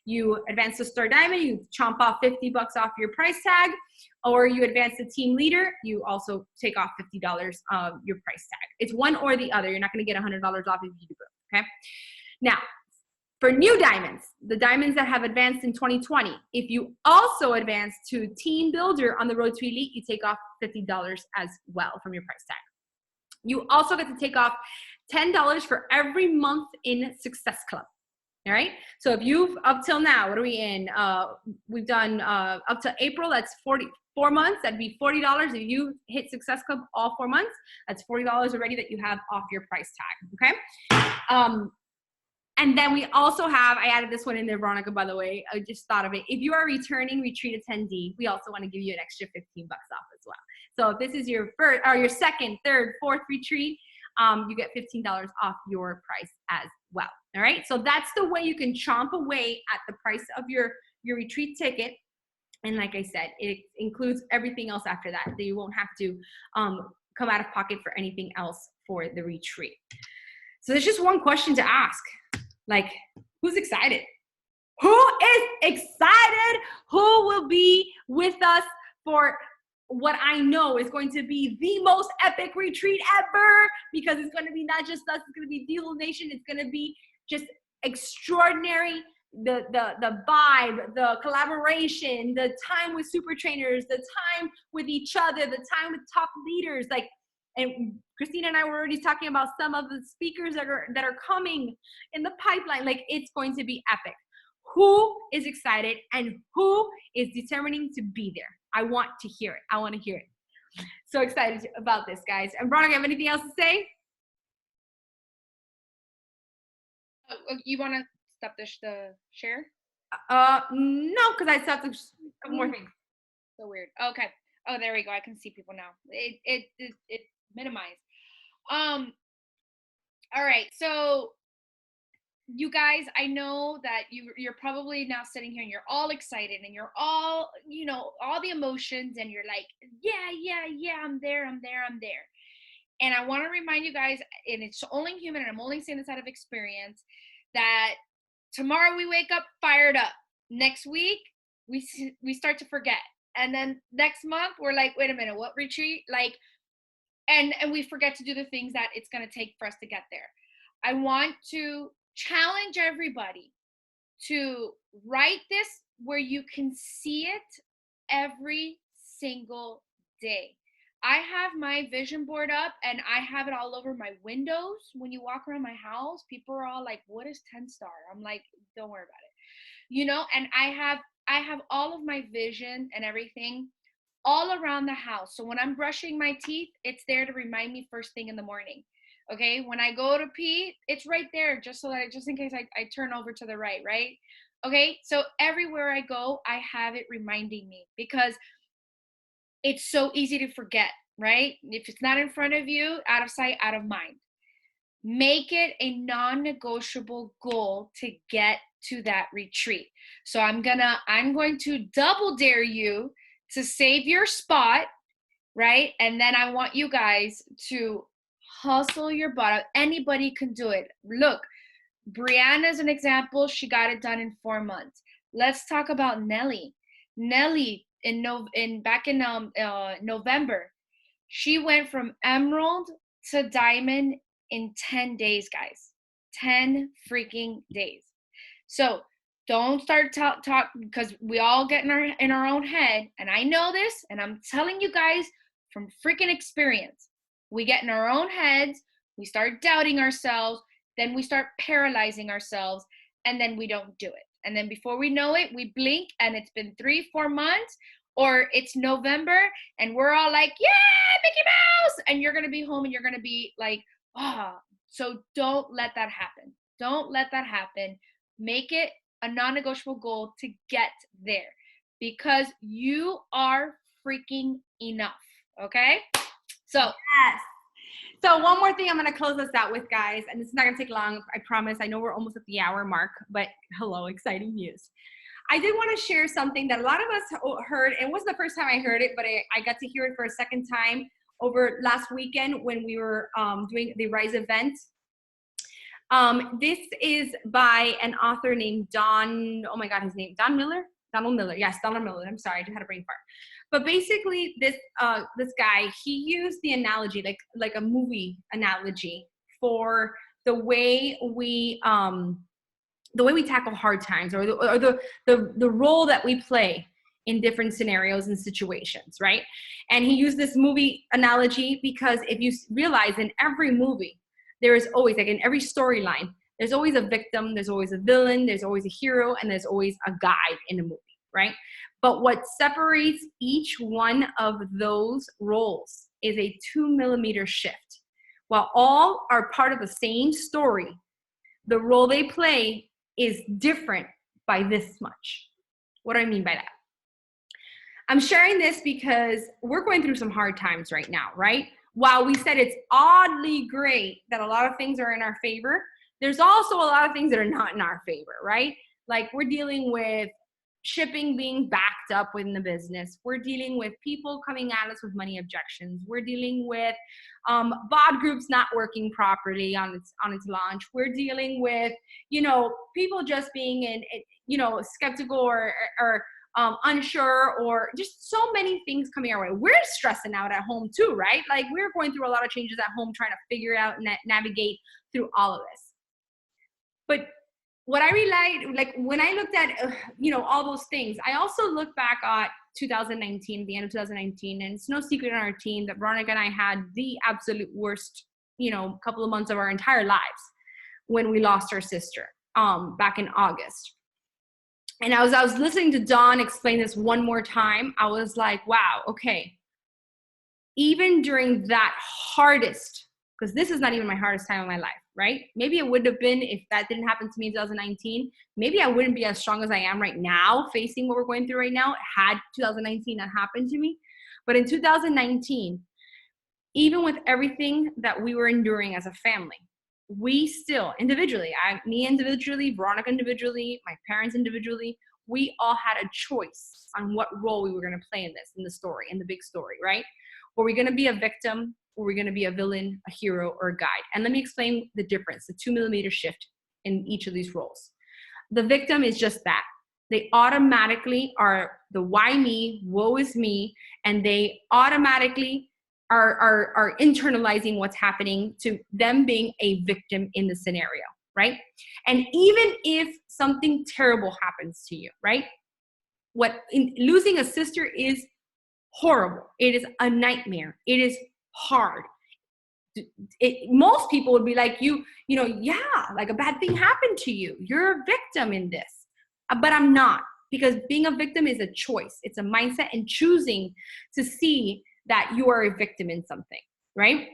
You advance to star diamond, you chomp off $50 off your price tag, or you advance to team leader, you also take off $50 of your price tag. It's one or the other. You're not going to get $100 off if you do both, okay? Now, for new diamonds, the diamonds that have advanced in 2020, if you also advance to team builder on the road to elite, you take off $50 as well from your price tag. You also get to take off $10 for every month in Success Club. All right. So if you've up till now, what are we in? We've done up to April. That's 4 months. That'd be $40. If you hit Success Club all 4 months, that's $40 already that you have off your price tag. Okay. And then we also have, I added this one in there, Veronica, by the way. I just thought of it. If you are a returning retreat attendee, we also want to give you an extra $15 off as well. So if this is your first or your second, third, fourth retreat, you get $15 off your price as well. All right. So that's the way you can chomp away at the price of your retreat ticket. And like I said, it includes everything else after that. So you won't have to come out of pocket for anything else for the retreat. So there's just one question to ask. Like, who's excited? Who is excited? Who will be with us for what I know is going to be the most epic retreat ever? Because it's going to be not just us, it's going to be Diesel Nation. It's going to be just extraordinary. The vibe, the collaboration, the time with super trainers, the time with each other, the time with top leaders. Like, and Christina and I were already talking about some of the speakers that are coming in the pipeline. Like, it's going to be epic. Who is excited and who is determining to be there? I want to hear it. I want to hear it. So excited about this, guys. And Veronica, have anything else to say? You want to stop the share? No, because I still have more things. So weird. Okay. Oh, there we go. I can see people now. It minimized. All right. So you guys, I know that you're probably now sitting here and you're all excited and you're all, you know, all the emotions, and you're like, yeah, I'm there. And I want to remind you guys, and it's only human, and I'm only saying this out of experience, that tomorrow we wake up fired up. Next week, we start to forget. And then next month, we're like, wait a minute, what retreat? Like, and we forget to do the things that it's going to take for us to get there. I want to challenge everybody to write this where you can see it every single day. I have my vision board up and I have it all over my windows. When you walk around my house, people are all like, what is 10 star? I'm like, don't worry about it. You know, and I have all of my vision and everything all around the house. So when I'm brushing my teeth, it's there to remind me first thing in the morning. Okay. When I go to pee, it's right there just in case I turn over to the right. Okay. So everywhere I go, I have it reminding me, because it's so easy to forget, right? If it's not in front of you, out of sight, out of mind. Make it a non-negotiable goal to get to that retreat. So I'm going to double dare you to save your spot, right? And then I want you guys to hustle your butt out. Anybody can do it. Look, Brianna is an example. She got it done in 4 months. Let's talk about Nelly. Nelly, back in November, she went from emerald to diamond in 10 days, guys. 10 freaking days. So don't start talk because we all get in our own head. And I know this, and I'm telling you guys from freaking experience. We get in our own heads, we start doubting ourselves, then we start paralyzing ourselves, and then we don't do it. And then before we know it, we blink and it's been 3-4 months. or it's November and we're all like, yeah, Mickey Mouse, and you're going to be home and you're going to be like, ah. So don't let that happen. Don't let that happen. Make it a non-negotiable goal to get there, because you are freaking enough. Okay? So Yes. So one more thing I'm going to close us out with, guys, and it's not going to take long, I promise. I know we're almost at the hour mark, but hello, exciting news. I did want to share something that a lot of us heard, and it wasn't the first time I heard it, but I got to hear it for a second time over last weekend when we were doing the Rise event. This is by an author named Don, oh my God, his name, Donald Miller. Yes, Donald Miller. I'm sorry, I just had a brain fart. But basically, this guy, he used the analogy, like a movie analogy, for the way we tackle hard times, or the role that we play in different scenarios and situations, right? And he used this movie analogy because if you realize, in every movie, there is always, like in every storyline, there's always a victim, there's always a villain, there's always a hero, and there's always a guide in a movie, right? But what separates each one of those roles is a 2 millimeter shift. While all are part of the same story, the role they play is different by this much. What do I mean by that? I'm sharing this because we're going through some hard times right now, right? While we said it's oddly great that a lot of things are in our favor, there's also a lot of things that are not in our favor, right? Like, we're dealing with shipping being backed up within the business. We're dealing with people coming at us with money objections. We're dealing with BOD groups not working properly on its launch. We're dealing with, people just being skeptical or unsure, or just so many things coming our way. We're stressing out at home too, right? Like, we're going through a lot of changes at home, trying to figure out and navigate through all of this. But what I realized, like when I looked at, all those things, I also look back at 2019, the end of 2019, and it's no secret on our team that Veronica and I had the absolute worst, couple of months of our entire lives when we lost our sister back in August. And I was listening to Dawn explain this one more time. I was like, wow, okay. Even during that hardest, because this is not even my hardest time of my life, right? Maybe it would have been if that didn't happen to me in 2019. Maybe I wouldn't be as strong as I am right now, facing what we're going through right now, had 2019 not happened to me. But in 2019, even with everything that we were enduring as a family, we still individually, me individually, Veronica individually, my parents individually, we all had a choice on what role we were going to play in the story, in the big story, right? Were we going to be a victim? Or we're going to be a villain, a hero, or a guide? And let me explain the difference, the 2 millimeter shift in each of these roles. The victim is just that. They automatically are the why me, woe is me, and they automatically are internalizing what's happening to them being a victim in the scenario, right? And even if something terrible happens to you, right? Losing a sister is horrible. It is a nightmare. It is hard. Most people would be like, yeah, like a bad thing happened to you. You're a victim in this. But I'm not, because being a victim is a choice. It's a mindset, and choosing to see that you are a victim in something, right?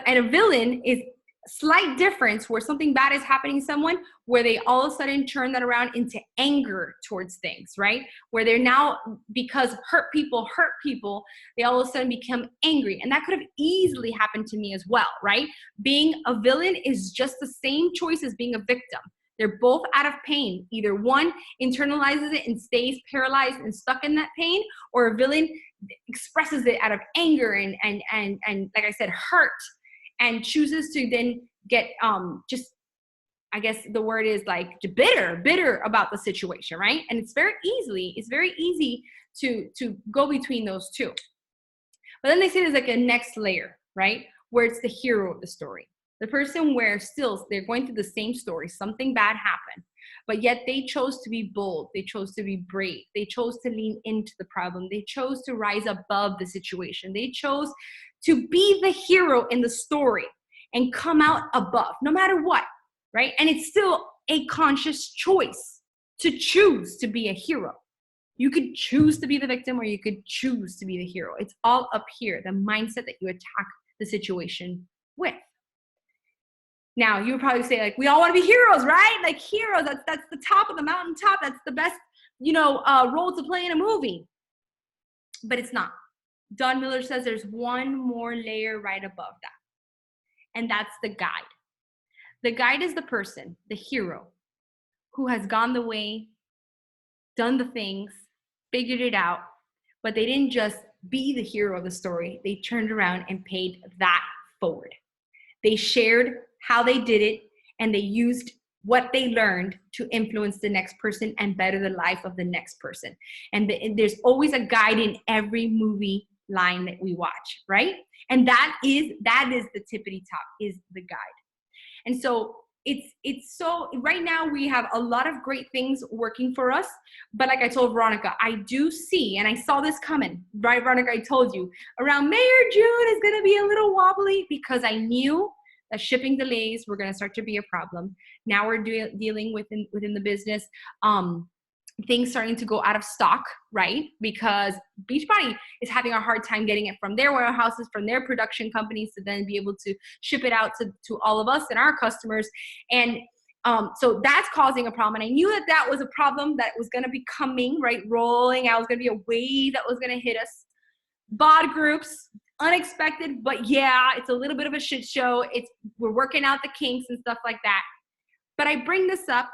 And a villain is slight difference, where something bad is happening to someone, where they all of a sudden turn that around into anger towards things, right? Where they're now, because hurt people, they all of a sudden become angry. And that could have easily happened to me as well, right? Being a villain is just the same choice as being a victim. They're both out of pain. Either one internalizes it and stays paralyzed and stuck in that pain, or a villain expresses it out of anger and like I said, hurt, and chooses to then get just, I guess the word is like bitter about the situation, right? And it's very easy to go between those two. But then they say there's like a next layer, right? Where it's the hero of the story. The person where still they're going through the same story, something bad happened, but yet they chose to be bold. They chose to be brave. They chose to lean into the problem. They chose to rise above the situation. They chose to be the hero in the story and come out above, no matter what, right? And it's still a conscious choice to choose to be a hero. You could choose to be the victim or you could choose to be the hero. It's all up here, the mindset that you attack the situation with. Now, you would probably say, like, we all want to be heroes, right? Like, heroes, that's the top of the mountaintop. That's the best, role to play in a movie. But it's not. Don Miller says there's one more layer right above that. And that's the guide. The guide is the person, the hero, who has gone the way, done the things, figured it out, but they didn't just be the hero of the story. They turned around and paid that forward. They shared how they did it, and they used what they learned to influence the next person and better the life of the next person. And there's always a guide in every movie line that we watch, right? And that is the tippity top, is the guide. And so it's so, right now we have a lot of great things working for us, but like I told Veronica, I do see, and I saw this coming, right, Veronica? I told you around May or June is going to be a little wobbly, because I knew that shipping delays were going to start to be a problem. Now we're dealing within the business, things starting to go out of stock, right? Because Beachbody is having a hard time getting it from their warehouses, from their production companies, to then be able to ship it out to all of us and our customers. And so that's causing a problem. And I knew that was a problem that was going to be coming, right? Rolling out. It was going to be a wave that was going to hit us. BOD groups, unexpected, but yeah, it's a little bit of a shit show. We're working out the kinks and stuff like that. But I bring this up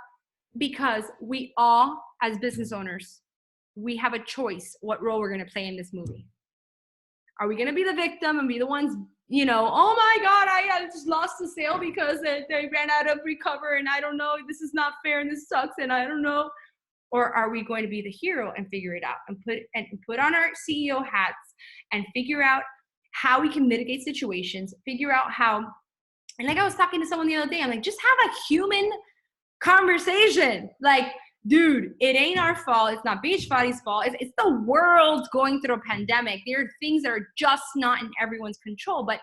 because we all, as business owners, we have a choice what role we're going to play in this movie. Are we going to be the victim and be the ones, oh my God, I just lost the sale because they ran out of recover, and I don't know, this is not fair and this sucks and I don't know? Or are we going to be the hero and figure it out and put on our CEO hats and figure out how we can mitigate situations, figure out how, and like I was talking to someone the other day, I'm like, just have a human conversation. Like, dude, it ain't our fault. It's not Beachbody's fault. It's the world going through a pandemic. There are things that are just not in everyone's control. But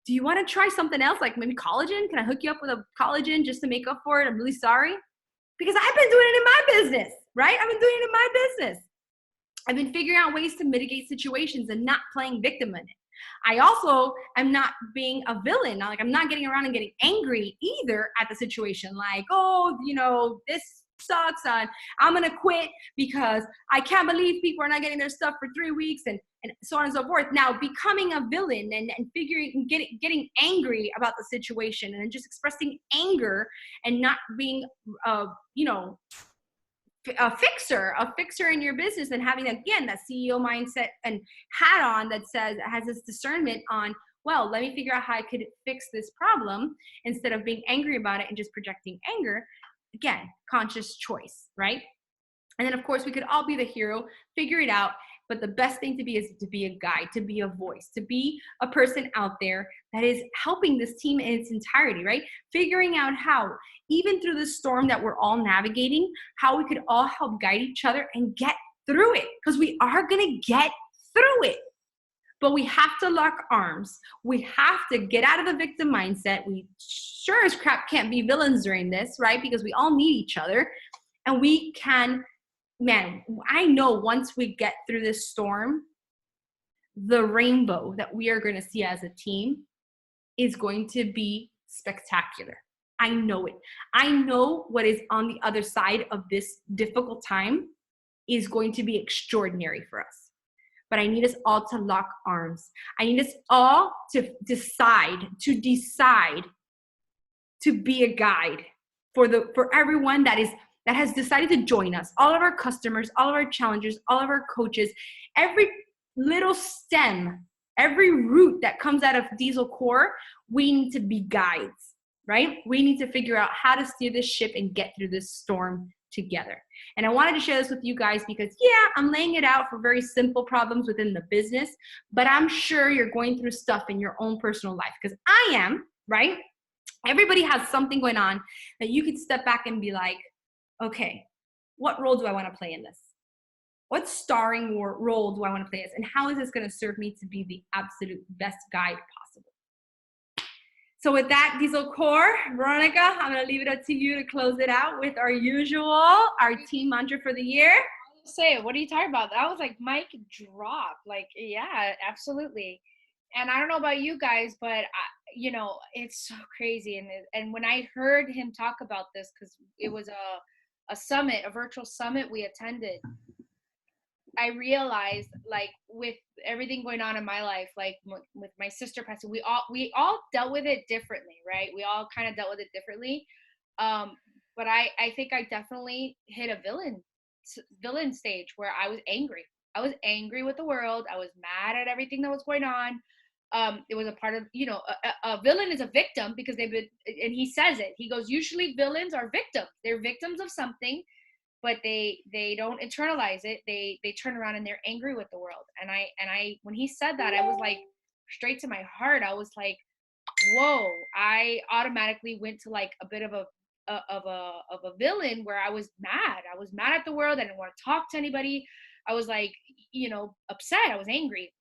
do you want to try something else? Like maybe collagen? Can I hook you up with a collagen just to make up for it? I'm really sorry. Because I've been doing it in my business, right? I've been doing it in my business. I've been figuring out ways to mitigate situations and not playing victim in it. I also am not being a villain. Like, I'm not getting around and getting angry either at the situation. Like, this sucks. I'm going to quit because I can't believe people are not getting their stuff for 3 weeks and so on and so forth. Now, becoming a villain and getting angry about the situation and just expressing anger and not being, a fixer in your business, and having, again, that CEO mindset and hat on that has this discernment on, well, let me figure out how I could fix this problem instead of being angry about it and just projecting anger. Again, conscious choice, right? And then, of course, we could all be the hero, figure it out. But the best thing to be is to be a guide, to be a voice, to be a person out there that is helping this team in its entirety, right? Figuring out how, even through the storm that we're all navigating, how we could all help guide each other and get through it, because we are going to get through it. But we have to lock arms. We have to get out of the victim mindset. We sure as crap can't be villains during this, right? Because we all need each other. And we can, man, I know once we get through this storm, the rainbow that we are going to see as a team is going to be spectacular. I know it. I know what is on the other side of this difficult time is going to be extraordinary for us. But I need us all to lock arms. I need us all to decide to be a guide for everyone that has decided to join us, all of our customers, all of our challengers, all of our coaches, every little stem, every root that comes out of Diesel Core, we need to be guides, right? We need to figure out how to steer this ship and get through this storm together. And I wanted to share this with you guys because, yeah, I'm laying it out for very simple problems within the business, but I'm sure you're going through stuff in your own personal life, because I am, right? Everybody has something going on that you could step back and be like, okay, what role do I want to play in this? What starring role do I want to play this? And how is this going to serve me to be the absolute best guide possible? So with that, Diesel Core, Veronica, I'm going to leave it up to you to close it out with our team mantra for the year. say, what are you talking about? That was like mic drop. Like, yeah, absolutely. And I don't know about you guys, but it's so crazy. And when I heard him talk about this, because it was a summit, a virtual summit we attended, I realized, like, with everything going on in my life, like with my sister passing, we all dealt with it differently, right? We all kind of dealt with it differently. Um, but I think I definitely hit a villain stage where I was angry. I was angry with the world. I was mad at everything that was going on. It was a part of, a villain is a victim because they've been, and he says it. He goes, usually villains are victims. They're victims of something, but they don't internalize it. They turn around and they're angry with the world. And I when he said that, I was like, straight to my heart. I was like, whoa. I automatically went to like a bit of a villain where I was mad. I was mad at the world. I didn't want to talk to anybody. I was like, upset. I was angry.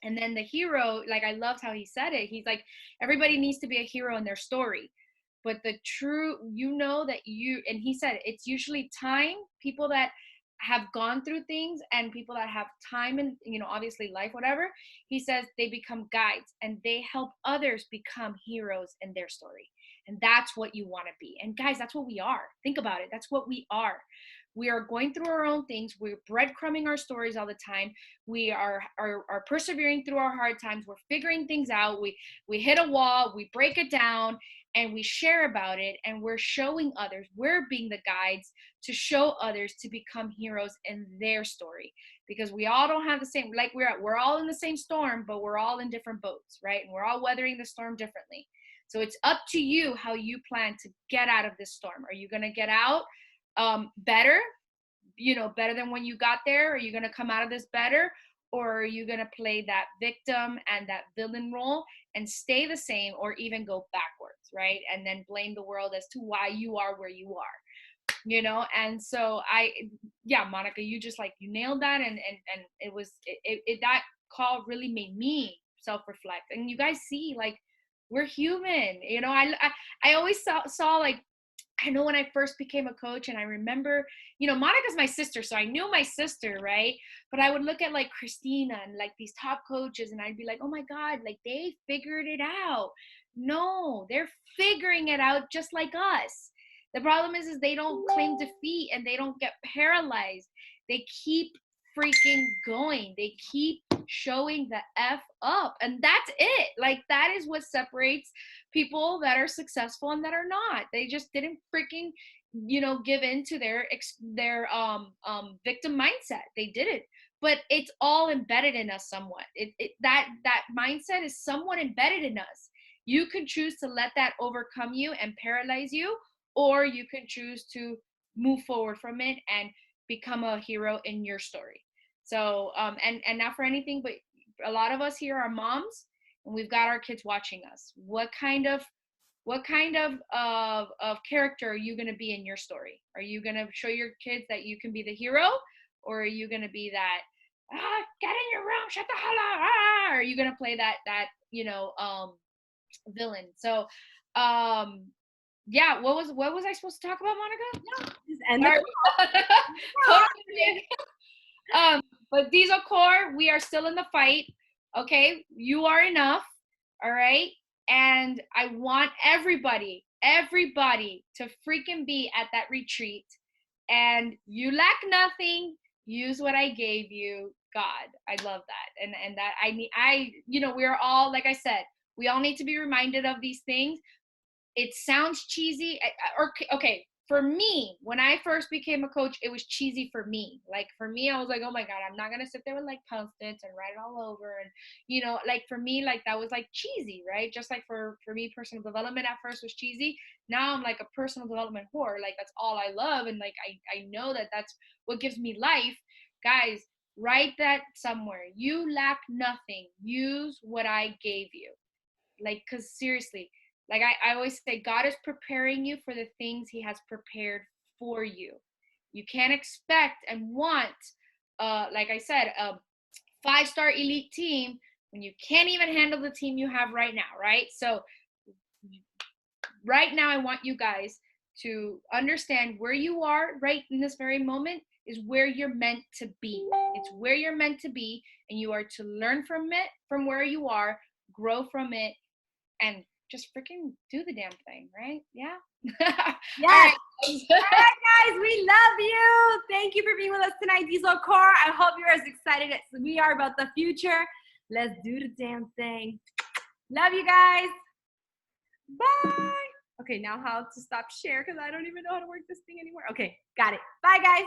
And then the hero, like, I loved how he said it. He's like, everybody needs to be a hero in their story, but the true, that you, and he said it's usually time, people that have gone through things and people that have time and, obviously life, whatever. He says they become guides and they help others become heroes in their story. And that's what you want to be. And guys, that's what we are. Think about it. That's what we are. We are going through our own things. We're breadcrumbing our stories all the time. We are persevering through our hard times. We're figuring things out. We hit a wall, we break it down, and we share about it, and we're showing others. We're being the guides to show others to become heroes in their story, because we all don't have the same, like, we're all in the same storm, but we're all in different boats, right? And we're all weathering the storm differently. So it's up to you how you plan to get out of this storm. Are you going to get out better, better than when you got there? Are you going to come out of this better? Or are you going to play that victim and that villain role and stay the same, or even go backwards, right? And then blame the world as to why you are where you are. And so yeah, Monica, you just, like, you nailed that. And it was, that call really made me self-reflect. And you guys see, like, we're human. I always saw like, I know when I first became a coach, and I remember, Monica's my sister, so I knew my sister, right? But I would look at like Christina and like these top coaches, and I'd be like, oh my God, like, they figured it out. No, they're figuring it out just like us. The problem is they don't claim defeat and they don't get paralyzed. They keep freaking going. They keep showing the F up. And that's it. Like, that is what separates people that are successful and that are not. They just didn't freaking, give in to their victim mindset. They didn't. But it's all embedded in us somewhat. That mindset is somewhat embedded in us. You can choose to let that overcome you and paralyze you, or you can choose to move forward from it and become a hero in your story. So and not for anything, but a lot of us here are moms, and we've got our kids watching us. What kind of character are you going to be in your story? Are you going to show your kids that you can be the hero, or are you going to be that, get in your room, shut the hell up, or are you going to play that villain? So yeah, what was I supposed to talk about, Monica? Just end the Totally. But Diesel Core, we are still in the fight. Okay, you are enough. All right, and I want everybody to freaking be at that retreat. And you lack nothing. Use what I gave you. God, I love that, and that we're all, like I said, we all need to be reminded of these things. It sounds cheesy, or okay. For me, when I first became a coach, it was cheesy for me. Like, for me, I was like, oh my God, I'm not going to sit there with like Post-its and write it all over. And, like, for me, like, that was like cheesy, right? Just like for me, personal development at first was cheesy. Now I'm like a personal development whore. Like, that's all I love. And like, I know that that's what gives me life. Guys, write that somewhere. You lack nothing. Use what I gave you. Like, because seriously, like, I always say, God is preparing you for the things he has prepared for you. You can't expect and want, like I said, a 5-star elite team when you can't even handle the team you have right now, right? So right now, I want you guys to understand where you are right in this very moment is where you're meant to be. It's where you're meant to be, and you are to learn from it, from where you are, grow from it, and just freaking do the damn thing, right? Yeah. All Yes. right. All right, guys, we love you. Thank you for being with us tonight, Diesel Core. I hope you're as excited as we are about the future. Let's do the damn thing. Love you guys. Bye. Okay, now how to stop share because I don't even know how to work this thing anymore. Okay, got it. Bye, guys.